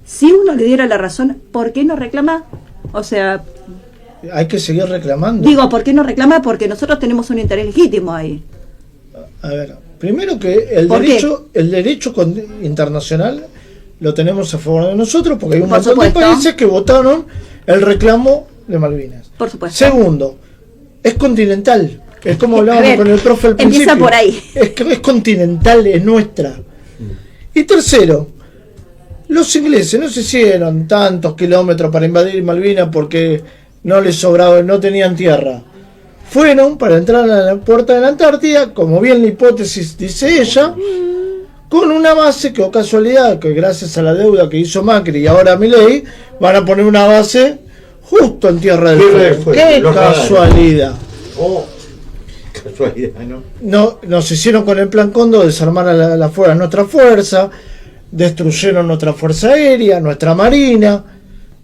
si uno le diera la razón, ¿por qué no reclama? O sea, hay que seguir reclamando. Digo, ¿por qué no reclama? Porque nosotros tenemos un interés legítimo ahí. A ver, primero que el derecho internacional lo tenemos a favor de nosotros porque hay un montón de países que votaron el reclamo de Malvinas. Por supuesto. Segundo, es continental. Es como hablábamos con el profe al principio. Empieza por ahí. Es continental, es nuestra. Y tercero, los ingleses no se hicieron tantos kilómetros para invadir Malvinas porque no les sobraba, no tenían tierra. Fueron para entrar a la puerta de la Antártida, como bien la hipótesis dice ella, con una base que, o casualidad, que gracias a la deuda que hizo Macri y ahora Milei, van a poner una base justo en Tierra del Fuego. ¡Qué casualidad! Casualidad, ¿no? Nos hicieron con el Plan Cóndor desarmar a nuestra fuerza, destruyeron nuestra Fuerza Aérea, nuestra Marina,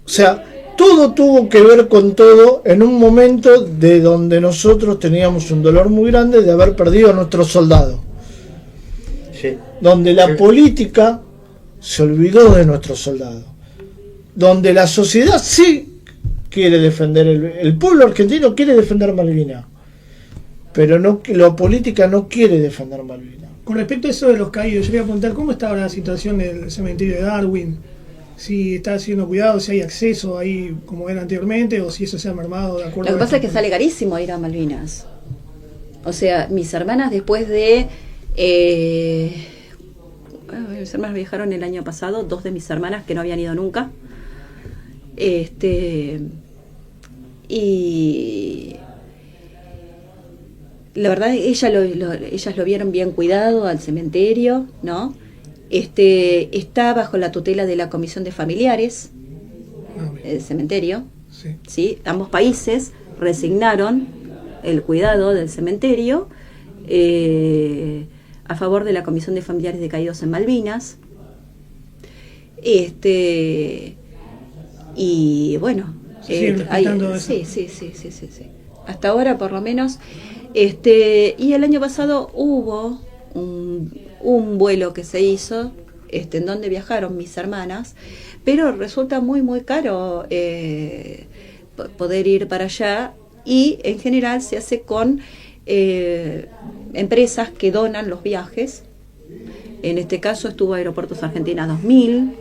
o sea, todo tuvo que ver con todo en un momento de donde nosotros teníamos un dolor muy grande de haber perdido a nuestros soldados. Sí. Donde la política se olvidó de nuestros soldados. Donde la sociedad sí quiere defender, el pueblo argentino quiere defender Malvinas. Pero no, la política no quiere defender Malvinas. Con respecto a eso de los caídos, yo quería preguntar cómo está ahora la situación del cementerio de Darwin. Si está siendo cuidado, si hay acceso ahí como era anteriormente o si eso se ha mermado de acuerdo. Lo que pasa es que sale carísimo ir a Malvinas. O sea, mis hermanas después de mis hermanas viajaron el año pasado, 2 de mis hermanas que no habían ido nunca. Y la verdad ellas lo vieron bien cuidado al cementerio, ¿no? Está bajo la tutela de la Comisión de Familiares, el cementerio, ¿sí? Ambos países resignaron el cuidado del cementerio a favor de la Comisión de Familiares de Caídos en Malvinas. Y bueno, sí. Hasta ahora por lo menos. Y el año pasado hubo un vuelo que se hizo, en donde viajaron mis hermanas, pero resulta muy caro poder ir para allá, y en general se hace con empresas que donan los viajes. En este caso estuvo Aeropuertos Argentina 2000,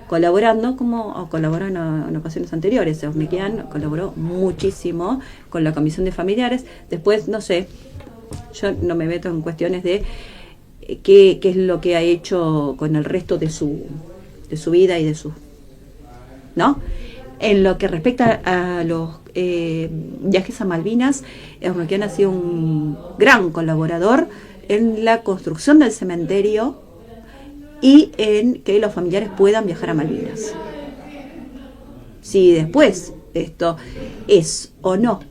colaborando como colaboró en ocasiones anteriores. Osmequian colaboró muchísimo con la Comisión de Familiares. Después, no sé, yo no me meto en cuestiones de qué es lo que ha hecho con el resto de su vida y de su... ¿no? En lo que respecta a los viajes a Malvinas, Osmequian ha sido un gran colaborador en la construcción del cementerio y en que los familiares puedan viajar a Malvinas. Si después esto es o no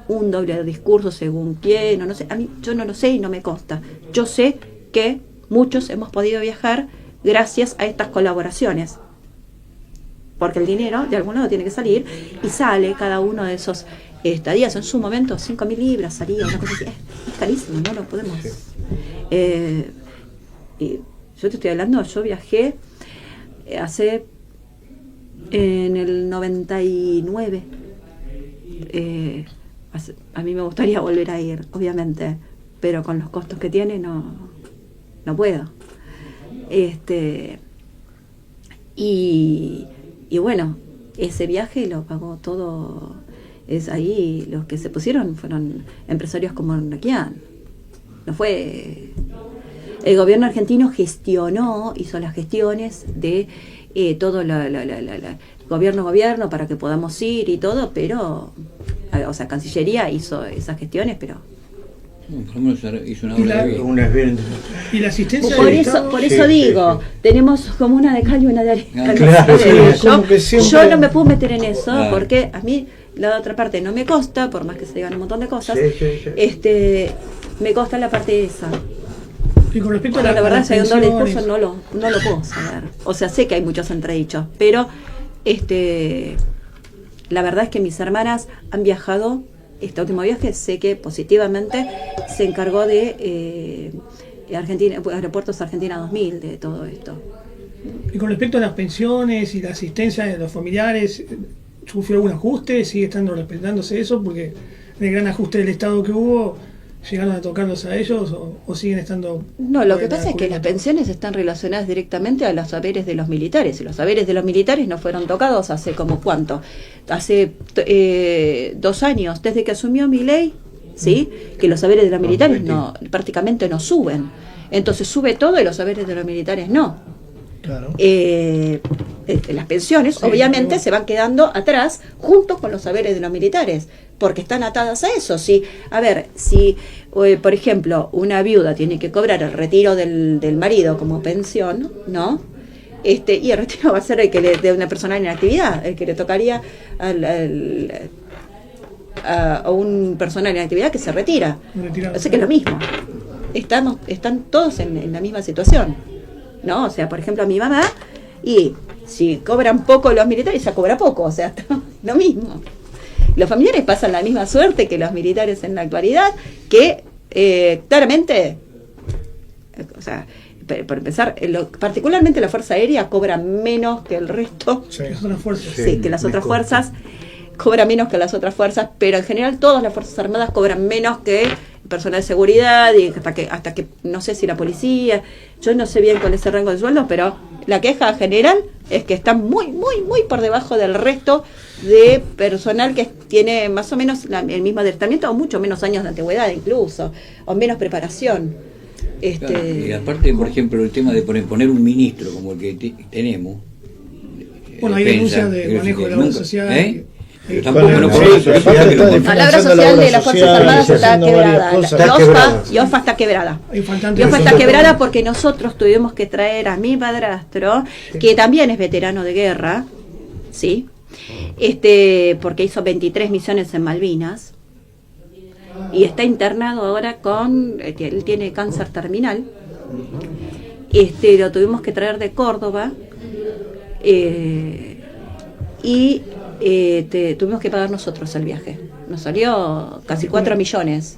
un doble discurso según quién, o no sé, a mí yo no lo sé y no me consta. Yo sé que muchos hemos podido viajar gracias a estas colaboraciones, porque el dinero de algún lado tiene que salir y sale cada uno de esos estadías. En su momento 5.000 libras salía, una cosa así, es carísimo, no lo podemos. Y yo te estoy hablando, yo viajé en el 99. A mí me gustaría volver a ir, obviamente, pero con los costos que tiene no puedo. Y bueno, ese viaje lo pagó todo. Es ahí los que se pusieron fueron empresarios como Osmequian. No fue... El gobierno argentino hizo las gestiones de todo el gobierno para que podamos ir y todo, pero, o sea, Cancillería hizo esas gestiones, pero... Por lo menos hizo una obra de bien. Y la asistencia por del eso, Estado. por eso digo, tenemos como una de cal y una de arena. Claro, Yo no me puedo meter en eso, porque a mí la otra parte no me consta, por más que se digan un montón de cosas, me consta la parte esa. Y con respecto Bueno, a la verdad, si hay un doble discurso pensiones, no lo puedo saber. O sea, sé que hay muchos entredichos, pero la verdad es que mis hermanas han viajado. Este último viaje sé que positivamente se encargó de Aeropuertos Argentina 2000, de todo esto. y con respecto a las pensiones y la asistencia de los familiares, ¿sufrió algún ajuste? ¿Sigue estando respetándose eso? Porque en el gran ajuste del Estado que hubo, ¿llegaron a tocarlos a ellos o siguen estando...? No, lo que pasa es que las pensiones están relacionadas directamente a los saberes de los militares, y los saberes de los militares no fueron tocados hace como ¿cuánto? Hace 2 años, desde que asumió Milei, ¿sí? Que los saberes de los militares prácticamente no suben. Entonces sube todo y los saberes de los militares no. Claro. Las pensiones obviamente se van quedando atrás junto con los saberes de los militares, porque están atadas a eso. Si por ejemplo una viuda tiene que cobrar el retiro del marido como pensión, ¿no? Y el retiro va a ser el que de una persona en actividad, el que le tocaría a un personal en actividad que se retira. Así que es lo mismo. Están todos en la misma situación, ¿no? O sea, por ejemplo, a mi mamá, y si cobran poco los militares, ya cobra poco, o sea, lo mismo. Los familiares pasan la misma suerte que los militares en la actualidad, que claramente, o sea, por empezar, particularmente la Fuerza Aérea cobra menos que el resto. Sí, las otras fuerzas. Sí, que las otras fuerzas cobra menos que las otras fuerzas, pero en general todas las Fuerzas Armadas cobran menos que el personal de seguridad, y hasta que no sé si la policía, yo no sé bien con ese rango de sueldos, pero la queja general es que están muy por debajo del resto de personal que tiene más o menos el mismo adiestramiento o mucho menos años de antigüedad incluso, o menos preparación. Claro, y aparte, por ejemplo, el tema de poner un ministro como el que tenemos. Bueno, hay denuncias de manejo de la obra social. Tampoco no por eso. La obra social de las Fuerzas Armadas está quebrada. IOFA está quebrada. IOFA está quebrada porque nosotros tuvimos que traer a mi padrastro, que también es veterano de guerra, ¿sí? Porque hizo 23 misiones en Malvinas y está internado ahora él tiene cáncer terminal. Lo tuvimos que traer de Córdoba y tuvimos que pagar nosotros el viaje. Nos salió casi 4 millones,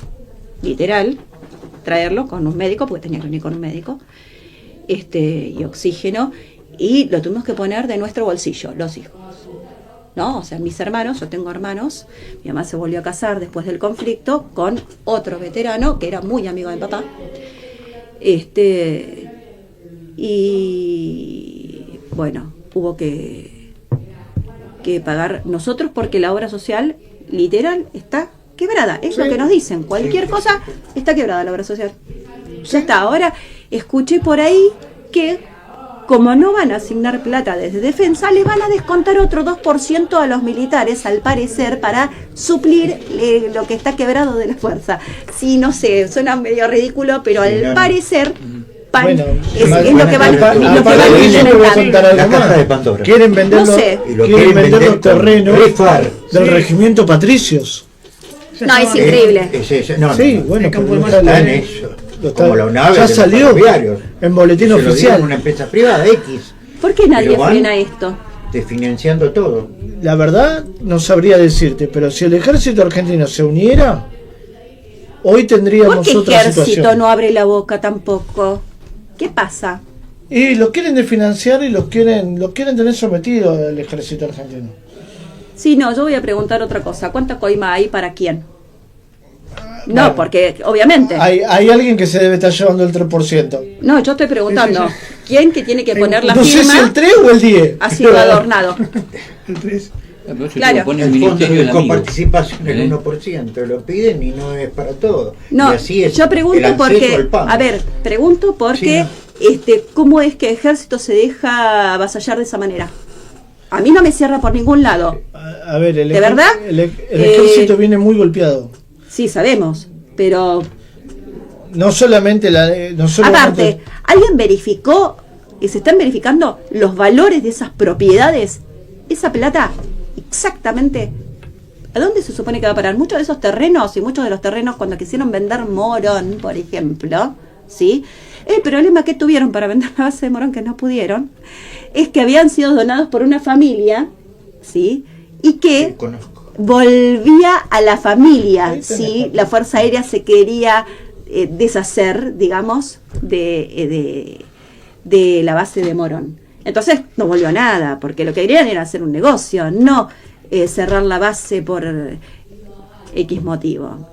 literal, traerlo con un médico, porque tenía que venir con un médico, y oxígeno, y lo tuvimos que poner de nuestro bolsillo, los hijos, ¿no? O sea, mis hermanos, yo tengo hermanos, mi mamá se volvió a casar después del conflicto con otro veterano que era muy amigo de mi papá, y bueno, hubo que pagar nosotros porque la obra social literal está quebrada. Es lo que nos dicen. Cualquier cosa está quebrada la obra social. Ya está. Ahora escuché por ahí que como no van a asignar plata desde Defensa, les van a descontar otro 2% a los militares, al parecer, para suplir lo que está quebrado de la fuerza. Sí, no sé, suena medio ridículo, pero al parecer... Bueno, es lo que van a contar algo la caja más. de Pandora. Quieren vender No sé. quieren vender los terrenos del Sí. regimiento Patricios. No, es increíble. Sí, bueno, el campo pero de está Marte. Está en bien. eso. Lo está- Como la UNAVE ya de los salió ferroviarios. en boletín Se lo dieron oficial. a una empresa privada X, ¿Por qué nadie Pero van- frena esto? financiando todo. La verdad no sabría decirte, pero si el ejército argentino se uniera, hoy ¿Por tendríamos qué otra Ejército situación. no abre la boca tampoco? ¿Qué pasa? Y los quieren desfinanciar y los quieren tener sometidos al ejército argentino. Sí, no, yo voy a preguntar otra cosa. ¿Cuánta coima hay para quién? No, Bueno. porque obviamente... Hay alguien que se debe estar llevando el 3%. No, yo estoy preguntando. Sí, ¿Quién que tiene que poner la No sé firma si el 3 o el 10. ha sido adornado? El 3. Pero eso Claro. lo pone el El fondo ministerio de del amigo. coparticipación el ¿Eh? 1%, lo piden y no es para todo. No, Y así es yo el pregunto acceso porque... al PAN. A ver, pregunto porque... Sí, ¿cómo es que Ejército se deja avasallar de esa manera? A mí no me cierra por ningún lado. A ver, ¿De verdad? El ejército viene muy golpeado. Sí, sabemos, pero... No solamente Aparte, ¿alguien verificó, se están verificando los valores de esas propiedades? Esa plata, exactamente, ¿a dónde se supone que va a parar? Muchos de esos terrenos y muchos de los terrenos cuando quisieron vender Morón, por ejemplo, ¿sí? El problema que tuvieron para vender la base de Morón, que no pudieron, es que habían sido donados por una familia, ¿sí? Y que Sí, conozco. volvía a la familia, Ahí tenés ¿sí? fotos. La Fuerza Aérea se quería deshacer, digamos, de la base de Morón. Entonces no volvió a nada, porque lo que querían era hacer un negocio, no cerrar la base por X motivo.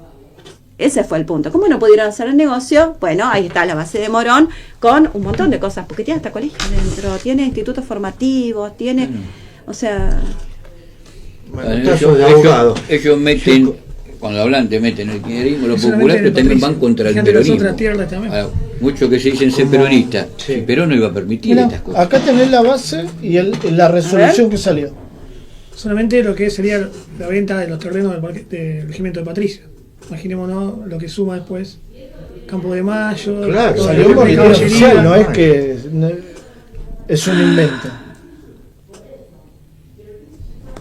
Ese fue el punto. ¿Cómo no pudieron hacer el negocio? Bueno, ahí está la base de Morón con un montón de cosas, porque tiene hasta colegio dentro, tiene institutos formativos, tiene... O sea... Bueno, Ellos, casos de abogados. ellos meten, cuando hablan, te meten el kirchnerismo, lo Solamente popular, pero el también patricio. van contra el Fíjate las peronismo. otras tierras también. Ahora, muchos que se dicen ser peronistas, Sí. pero no iba a permitir Mira, estas cosas. acá tenés la base y la resolución que salió. Solamente lo que sería la venta de los terrenos del regimiento de Patricio. Imaginémonos lo que suma después. Campo de Mayo. Claro, todo Salió lo en que boletín caballería. oficial, no es que es un invento.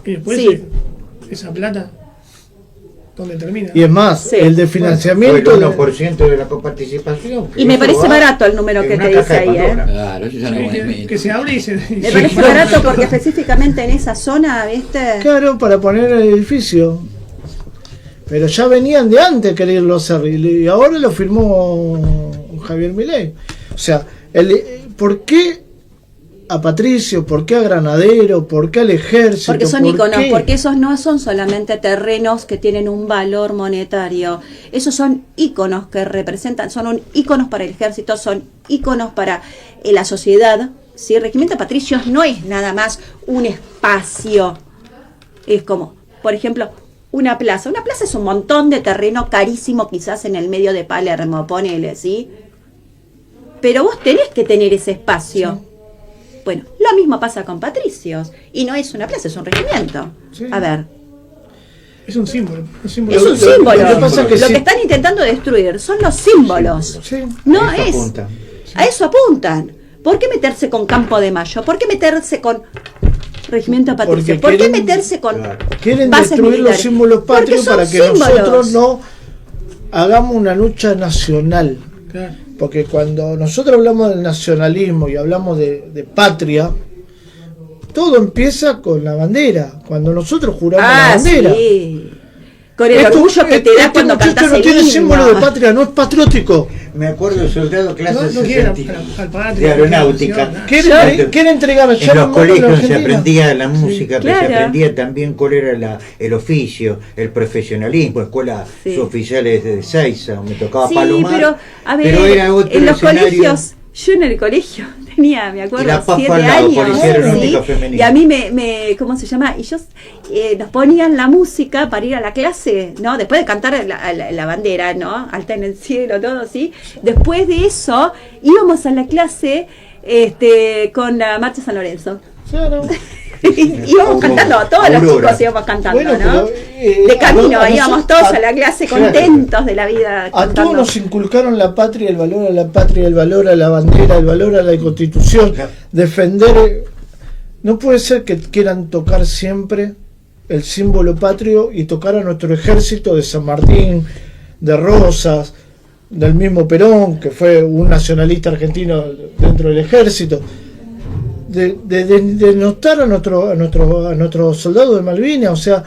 Y después Sí. esa plata, ¿dónde termina? Y es más, Sí. el de Fue el financiamiento... 1% de la coparticipación. Y me Eso parece va barato el número en que una te caja dice de ahí, Pandora. Claro, eso ya no Que se abre y se... Me parece barato porque específicamente en esa zona, ¿viste? Claro, para poner el edificio. Pero ya venían de antes quererlo hacer y ahora lo firmó Javier Milei. O sea, ¿por qué a Patricio? ¿Por qué a Granadero? ¿Por qué al ejército? Porque son ¿Por iconos, qué? porque esos no son solamente terrenos que tienen un valor monetario, esos son iconos que representan, son iconos para el ejército, son iconos para la sociedad. ¿Sí? El Regimiento Patricios no es nada más un espacio, es como, por ejemplo, una plaza. Una plaza es un montón de terreno carísimo, quizás en el medio de Palermo, ponele, ¿sí? Pero vos tenés que tener ese espacio. Bueno, lo mismo pasa con Patricios. Y no es una plaza, es un regimiento. Sí. A ver, Es un símbolo. Un símbolo. es un símbolo. lo que pasa es que Lo sí. que están intentando destruir son los símbolos. Sí. No A eso es. apuntan. A eso apuntan. ¿Por qué meterse con Campo de Mayo? ¿Por qué meterse con Regimiento Patricio? Porque ¿Por qué quieren- meterse con Claro. Quieren bases destruir los militares? símbolos Porque patrios son para que símbolos. nosotros no hagamos una lucha nacional. Claro. Porque cuando nosotros hablamos del nacionalismo y hablamos de patria, todo empieza con la bandera. Cuando nosotros juramos la bandera. Sí. Con el orgullo que te da cuando muchacho cantás no el tiene himno. símbolo de patria, no es patriótico. Me acuerdo del soldado clase No quiere 60 al patria, de aeronáutica. no, no. Quiere entregar ya En los no colegios se Argentina. aprendía la música, pero claro. se aprendía también cuál era el oficio, el profesionalismo, escuela Sí. suboficiales de Seiza, me tocaba Sí, Palomar. pero a ver, pero era otro en los escenario. colegios, yo en el colegio tenía, me acuerdo, Y la Paz 7 Falado, años. Policía Aeronáutica ¿sí? Femenina. Y a mí ¿cómo se llama? Y ellos nos ponían la música para ir a la clase, ¿no? Después de cantar la bandera, ¿no? Alta en el cielo, todo así. Después de eso, íbamos a la clase con la Marcha San Lorenzo. Claro. Íbamos cantando, todos los Aurora. chicos íbamos cantando, Bueno, ¿no? pero, De camino, a íbamos todos a la claro. clase contentos de la vida. A cantando. todos nos inculcaron la patria, el valor a la patria, el valor a la bandera, el valor a la Constitución. Defender. No puede ser que quieran tocar siempre el símbolo patrio y tocar a nuestro ejército de San Martín, de Rosas, del mismo Perón, que fue un nacionalista argentino dentro del ejército. De denostar a nuestros soldados de Malvinas, o sea,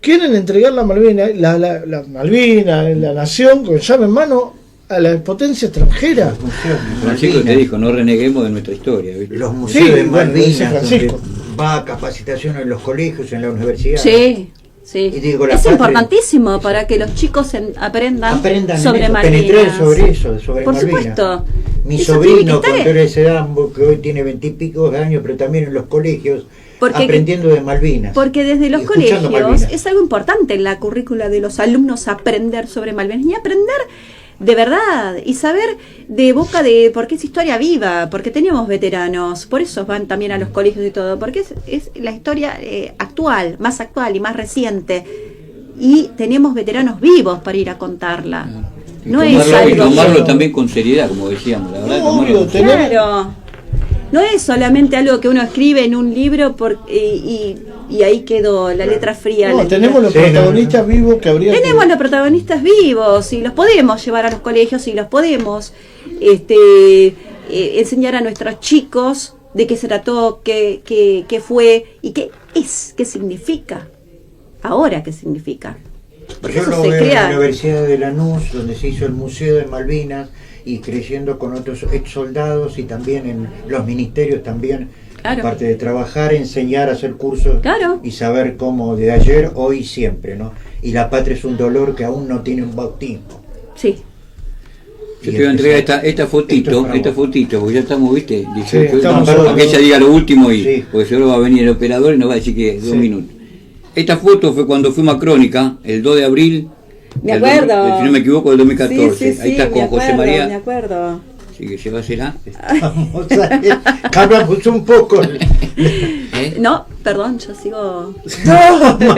quieren entregar la Malvinas, la nación con llave en mano a la potencia extranjera. Francisco te dijo, no reneguemos de nuestra historia, ¿viste? Los museos Sí, de bueno, dice Malvinas, donde Francisco. va a capacitación en los colegios, en la universidad. Sí, sí. Y digo, la Es patria- importantísimo para que los chicos aprendan sobre eso, Malvinas. penetrar sobre eso, sobre Por Malvinas. supuesto. Mi Eso tiene sobrino, que con estar. Teresa Dambo, que hoy tiene 20 y pico de años, pero también en los colegios, Porque- aprendiendo de Malvinas. Porque desde los Y escuchando colegios Malvinas. es algo importante en la currícula de los alumnos aprender sobre Malvinas y aprender de verdad y saber de boca de por qué es historia viva, porque tenemos veteranos, por eso van también a los colegios y todo, porque es la historia actual y más reciente y tenemos veteranos vivos para ir a contarla. Y No es tomarlo, y algo tomarlo que- también con seriedad, como decíamos, la verdad. No, tomarlo obvio, con tener- Claro. No es solamente algo que uno escribe en un libro y ahí quedó la letra fría. No, la tenemos los Sí, protagonistas vivos que habría Tenemos que... los protagonistas vivos y los podemos llevar a los colegios y los podemos enseñar a nuestros chicos de qué se trató, qué fue y qué es, qué significa. Ahora, qué significa. Porque Yo eso lo se veo en la crea. Universidad de Lanús, donde se hizo el Museo de Malvinas, y creciendo con otros ex soldados y también en los ministerios también, Claro. aparte de trabajar, enseñar, hacer cursos Claro. y saber cómo de ayer, hoy y siempre, ¿no? Y la patria es un dolor que aún no tiene un bautismo. Sí. Yo te voy a entregar esta Esto fotito, es para vos. porque ya estamos, viste, 18, Sí, estamos para que ella diga lo último y Sí. porque seguro va a venir el operador y nos va a decir que 2 Sí. minutos. Esta foto fue cuando fuimos a Crónica, el 2 de abril. Me del acuerdo. si no me equivoco, del 2014. Sí, Ahí estás con José me María, acuerdo. así que llévasela. Vamos a ver, cambiamos un poco. ¿Eh? No, perdón, yo sigo. No, No,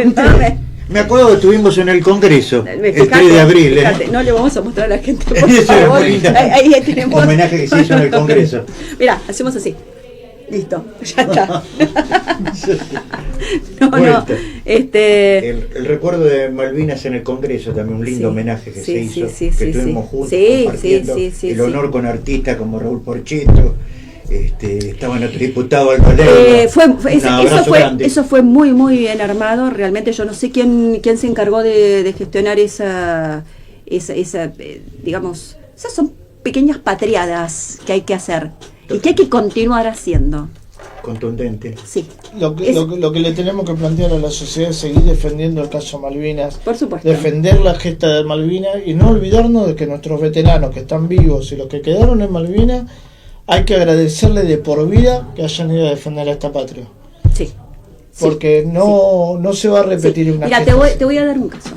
me acuerdo que estuvimos en el Congreso, el 3 fíjate, de abril. fíjate, no le vamos a mostrar a la gente, por Eso es favor. muy lindo. Ahí tenemos. Homenaje que se hizo en el Congreso. Mira, hacemos así. Listo, ya está. No, no. Vuelta. El recuerdo de Malvinas en el Congreso, también un lindo Sí, homenaje que sí, se hizo, sí, sí, que sí, estuvimos sí. juntos Sí, compartiendo sí, sí, el sí, honor sí. con artistas como Raúl Porcheto, estaba nuestro diputado Aldo Eso abrazo fue, grande. eso fue muy, muy bien armado. Realmente yo no sé quién se encargó de gestionar esa digamos, esas son pequeñas patriadas que hay que hacer y que hay que continuar haciendo. Contundente. Sí, Lo que le tenemos que plantear a la sociedad es seguir defendiendo el caso Malvinas, por supuesto. defender la gesta de Malvinas y no olvidarnos de que nuestros veteranos que están vivos y los que quedaron en Malvinas, hay que agradecerle de por vida que hayan ido a defender a esta patria. Sí. Sí. Porque no se va a repetir una Mira, gesta te voy a dar un caso.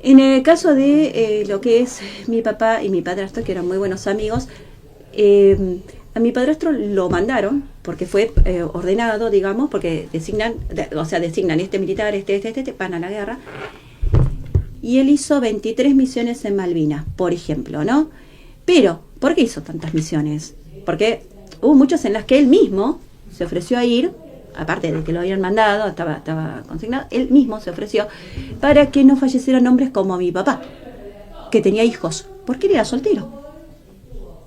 En el caso de lo que es mi papá y mi padrastro, que eran muy buenos amigos, a mi padrastro lo mandaron, porque fue ordenado, digamos, porque designan este militar, van a la guerra. Y él hizo 23 misiones en Malvinas, por ejemplo, ¿no? Pero, ¿por qué hizo tantas misiones? Porque hubo muchas en las que él mismo se ofreció a ir, aparte de que lo habían mandado, estaba consignado, él mismo se ofreció para que no fallecieran hombres como mi papá, que tenía hijos, porque él era soltero.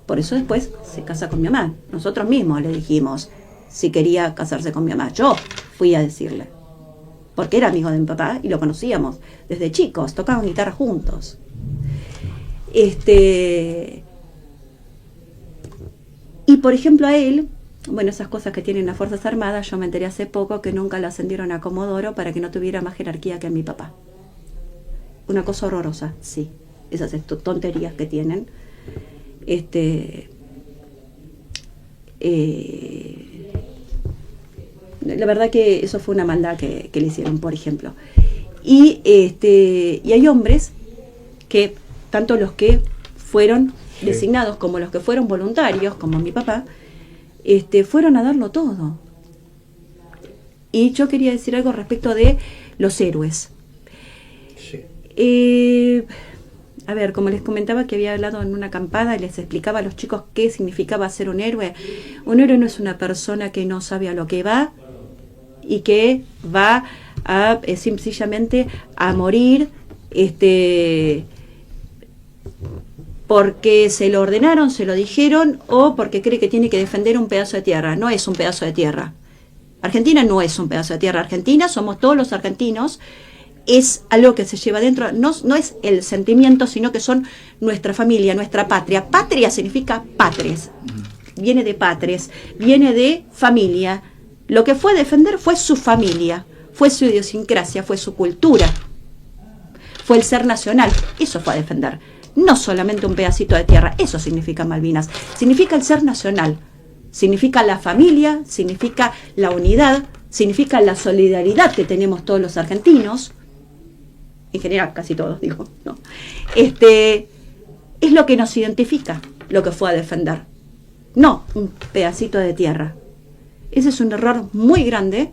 Por eso después se casa con mi mamá. Nosotros mismos le dijimos si quería casarse con mi mamá. Yo fui a decirle, porque era amigo de mi papá y lo conocíamos desde chicos, tocaban guitarra juntos. Y por ejemplo a él, bueno, esas cosas que tienen las Fuerzas Armadas, yo me enteré hace poco que nunca lo ascendieron a Comodoro para que no tuviera más jerarquía que a mi papá. Una cosa horrorosa, sí. Esas tonterías que tienen. La verdad que eso fue una maldad que le hicieron, por ejemplo. Y hay hombres que, tanto los que fueron designados como los que fueron voluntarios, como mi papá, fueron a darlo todo. Y yo quería decir algo respecto de los héroes. Sí. A ver, como les comentaba que había hablado en una acampada y les explicaba a los chicos qué significaba ser un héroe. Un héroe no es una persona que no sabe a lo que va y que va a sencillamente a morir porque se lo ordenaron, se lo dijeron, o porque cree que tiene que defender un pedazo de tierra. No es un pedazo de tierra. Argentina no es un pedazo de tierra. Argentina somos todos los argentinos. Es algo que se lleva dentro, no es el sentimiento, sino que son nuestra familia, nuestra patria. Patria significa patres, viene de patres, viene de familia. Lo que fue a defender fue su familia, fue su idiosincrasia, fue su cultura, fue el ser nacional, eso fue a defender. No solamente un pedacito de tierra, eso significa Malvinas, significa el ser nacional, significa la familia, significa la unidad, significa la solidaridad que tenemos todos los argentinos, en general casi todos digo, ¿no? Es lo que nos identifica, lo que fue a defender, no un pedacito de tierra. Ese es un error muy grande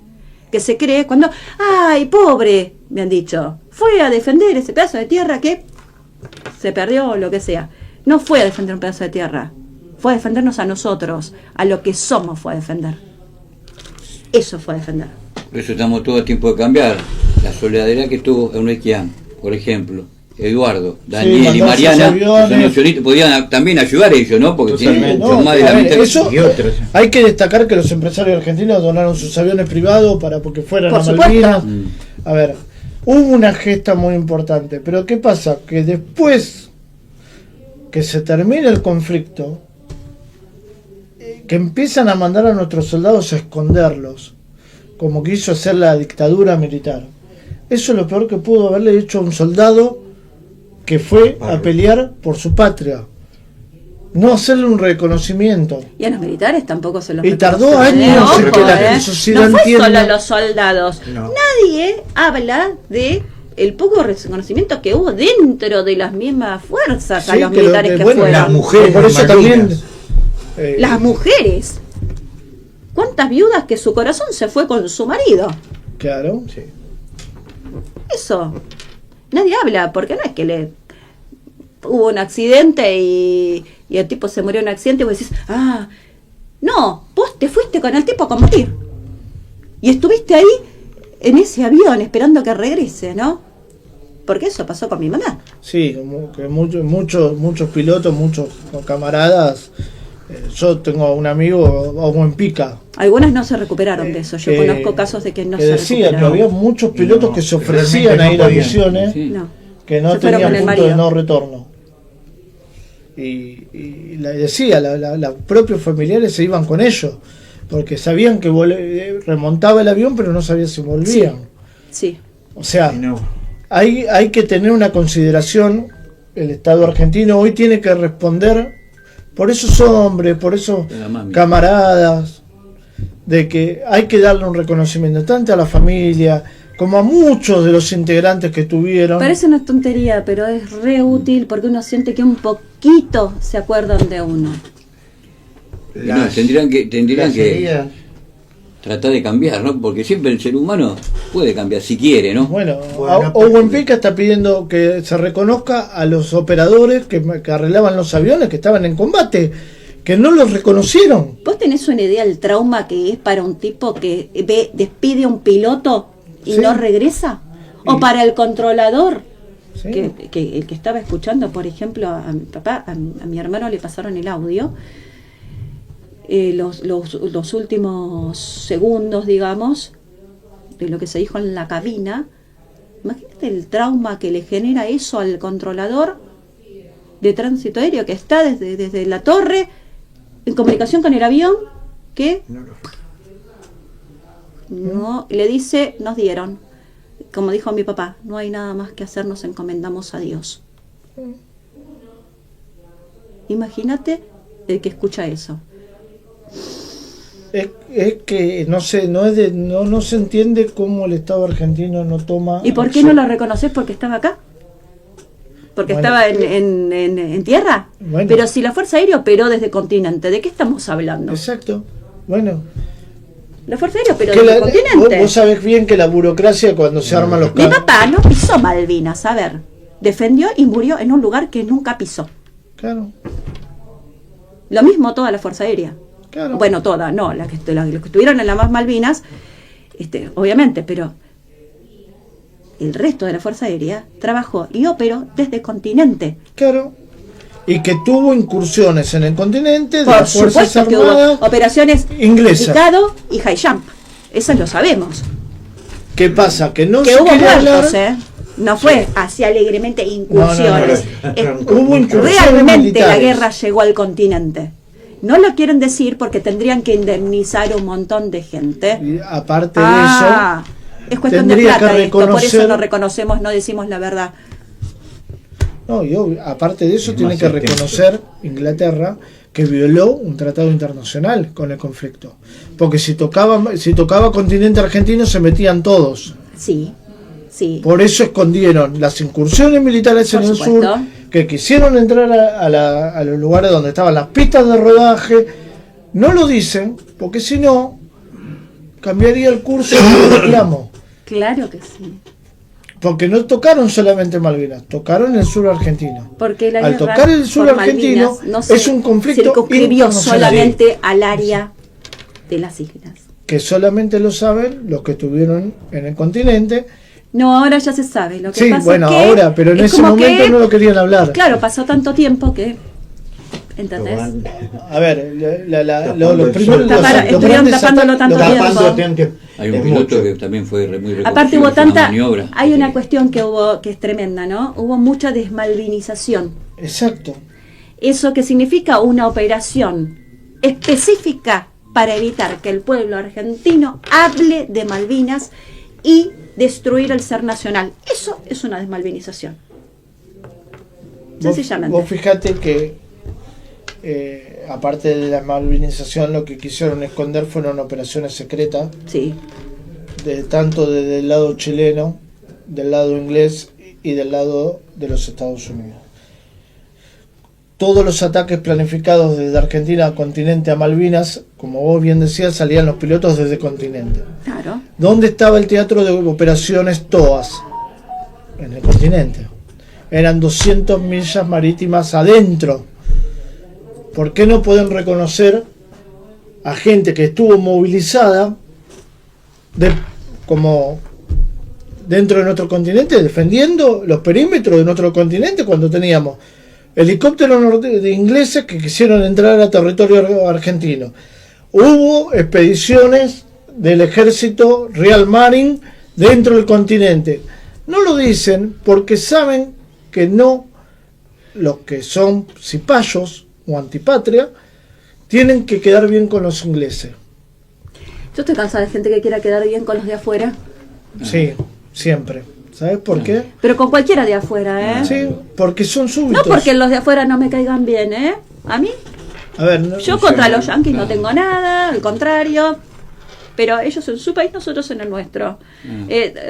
que se cree cuando, ¡ay, pobre!, me han dicho, fue a defender ese pedazo de tierra que se perdió o lo que sea. No fue a defender un pedazo de tierra, fue a defendernos a nosotros, a lo que somos fue a defender. Eso fue a defender. Por eso estamos todo el tiempo de cambiar. La solidaridad que tuvo Euneiquian, por ejemplo, Eduardo, Daniel y Mariana, que son nacionalistas, podían también ayudar a ellos, ¿no? Porque tienen más de la mitad eso, y otros. Hay que destacar que los empresarios argentinos donaron sus aviones privados para porque fueran por a supuesto. Malvinas. A ver, hubo una gesta muy importante, pero ¿qué pasa? Que después que se termina el conflicto, que empiezan a mandar a nuestros soldados a esconderlos, como quiso hacer la dictadura militar. Eso es lo peor que pudo haberle hecho a un soldado que fue a pelear por su patria. No hacerle un reconocimiento. Y a los militares tampoco se los y tardó años en que la sociedad no fue entienda. solo a los soldados. No. Nadie habla de el poco reconocimiento que hubo dentro de las mismas fuerzas a los militares que fueron. Las mujeres, por eso también las mujeres. ¿Cuántas viudas que su corazón se fue con su marido? Claro, sí. Eso. Nadie habla, porque no es que hubo un accidente y el tipo se murió en un accidente y vos decís, no, vos te fuiste con el tipo a combatir. Y estuviste ahí en ese avión esperando que regrese, ¿no? Porque eso pasó con mi mamá. Sí, como que muchos pilotos, muchos camaradas. Yo tengo un amigo, en Pica. Algunas no se recuperaron de eso. Yo conozco casos de que no se decía recuperaron. Que había muchos pilotos que se ofrecían a ir a misiones que no tenían punto de no retorno. Y decía, los propios familiares se iban con ellos, porque sabían que remontaba el avión, pero no sabían si volvían. Sí. O sea, hay que tener una consideración. El Estado argentino hoy tiene que responder por esos hombres, por esos camaradas, de que hay que darle un reconocimiento tanto a la familia como a muchos de los integrantes que tuvieron. Parece una tontería, pero es re útil porque uno siente que un poquito se acuerdan de uno. Tendrían que tratar de cambiar, ¿no? Porque siempre el ser humano puede cambiar si quiere, ¿no? Bueno, Owen Pica está pidiendo que se reconozca a los operadores que arreglaban los aviones que estaban en combate, que no los reconocieron. ¿Vos tenés una idea del trauma que es para un tipo que despide a un piloto y no regresa? ¿O para el controlador? Sí. Que el que estaba escuchando, por ejemplo, a mi papá, a mi hermano le pasaron el audio, los últimos segundos, digamos, de lo que se dijo en la cabina. Imagínate el trauma que le genera eso al controlador de tránsito aéreo que está desde la torre en comunicación con el avión, que no le dice, nos dieron, como dijo mi papá, no hay nada más que hacer, nos encomendamos a Dios. Imagínate el que escucha eso. Es que no sé, no se entiende cómo el Estado argentino no toma. ¿Y por qué no lo reconoces? Porque estaba acá. Porque Bueno, estaba en tierra. Bueno. Pero si la Fuerza Aérea operó desde continente, ¿de qué estamos hablando? Exacto. Bueno. La Fuerza Aérea operó Que desde continente. vos sabés bien que la burocracia cuando se arman los Mi papá no pisó Malvinas, a ver. Defendió y murió en un lugar que nunca pisó. Claro, Lo mismo toda la Fuerza Aérea. claro. Bueno, toda, no, los que estuvieron en la más Malvinas, obviamente, pero el resto de la Fuerza Aérea trabajó y operó desde continente. Claro. Y que tuvo incursiones en el continente de Por las Fuerzas supuesto que Armadas hubo operaciones inglesas. Picado y High Jump. Eso lo sabemos. ¿Qué pasa? Que no Que se hubo quiere muertos, hablar. No fue así alegremente incursiones. Hubo incursiones Realmente militares. la guerra llegó al continente. No lo quieren decir porque tendrían que indemnizar un montón de gente. Y aparte de eso, es cuestión de tendría plata que esto, por eso reconocer- no reconocemos, no decimos la verdad. aparte de eso, Es tiene más que intenso. reconocer Inglaterra que violó un tratado internacional con el conflicto. Porque si tocaba continente argentino se metían todos. Sí, sí. Por eso escondieron las incursiones militares Por en el supuesto. sur, que quisieron entrar a los lugares donde estaban las pistas de rodaje. No lo dicen, porque si no, cambiaría el curso del reclamo. Claro que sí. Porque no tocaron solamente Malvinas, tocaron el sur argentino. Porque la Al guerra tocar el sur por argentino, Malvinas no se es un conflicto circunscribió internacional. solamente al área de las islas. Que solamente lo saben los que estuvieron en el continente. No, ahora ya se sabe. Lo que Sí, pasa bueno, es que ahora, pero en es ese como momento que, no lo querían hablar. Claro, pasó tanto tiempo que... ¿Entendés? A ver, Tapando los el primeros... sol. Estuvieron grandes tapándolo ataques- tanto los- tiempo. Tapando Hay un es piloto mucho. que también fue muy reconocido. Aparte hubo fue una tanta... maniobra. Hay una cuestión que hubo que es tremenda, ¿no? Hubo mucha desmalvinización. Exacto. Eso que significa una operación específica para evitar que el pueblo argentino hable de Malvinas y destruir el ser nacional. Eso es una desmalvinización. Sencillamente. Vos fijate que aparte de la malvinización, lo que quisieron esconder fueron operaciones secretas, Sí. tanto desde el lado chileno, del lado inglés y del lado de los Estados Unidos. Todos los ataques planificados desde Argentina al continente a Malvinas, como vos bien decías, salían los pilotos desde continente. Claro. ¿Dónde estaba el teatro de operaciones TOAS? En el continente. Eran 200 millas marítimas adentro. ¿Por qué no pueden reconocer a gente que estuvo movilizada como dentro de nuestro continente, defendiendo los perímetros de nuestro continente, cuando teníamos helicópteros de ingleses que quisieron entrar a territorio argentino? Hubo expediciones del ejército Real Marine dentro del continente. No lo dicen porque saben que no, los que son cipayos o antipatria tienen que quedar bien con los ingleses. Yo estoy cansada de gente que quiera quedar bien con los de afuera. Sí, siempre. ¿Sabes por qué? Pero con cualquiera de afuera, ¿eh? Sí, porque son No súbitos. porque los de afuera no me caigan bien, ¿eh? A mí, A ver, no, yo contra los yanquis no tengo nada, al contrario. Pero ellos en su país, nosotros en el nuestro.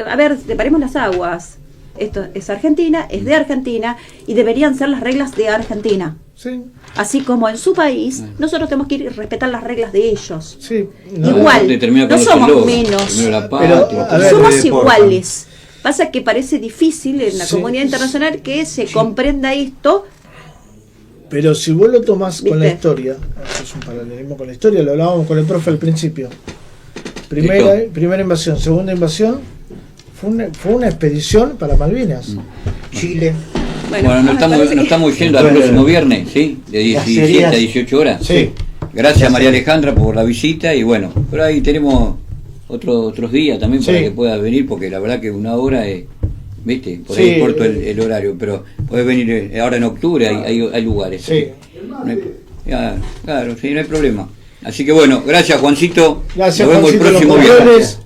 A ver, separemos las aguas. Esto es Argentina, es de Argentina y deberían ser las reglas de Argentina. sí, Así como en su país, nosotros tenemos que ir y respetar las reglas de ellos. sí. Igual, Te termina con no los somos eslogans. menos. Primero la Pero, patria. a ver, Somos deportan. iguales. Pasa que parece difícil en la Sí, comunidad internacional que se comprenda esto. Pero si vos lo tomás con la ¿Viste? historia, eso es un paralelismo con la historia, lo hablábamos con el profe al principio. Primera invasión, segunda invasión, fue una expedición para Malvinas. Chile. Bueno, nos estamos yendo al Bueno, próximo viernes, ¿sí? De 17 a 18 horas. Sí. Gracias María Alejandra por la visita y bueno, por ahí tenemos otros días también para Sí. que puedas venir porque la verdad que una hora es, viste, por Sí. ahí corto el horario, pero puedes venir ahora en octubre, hay lugares. Sí. No hay- claro, sí, no hay problema. Así que bueno, gracias Juancito. Gracias, Nos vemos Juancito, el próximo los viernes. controles.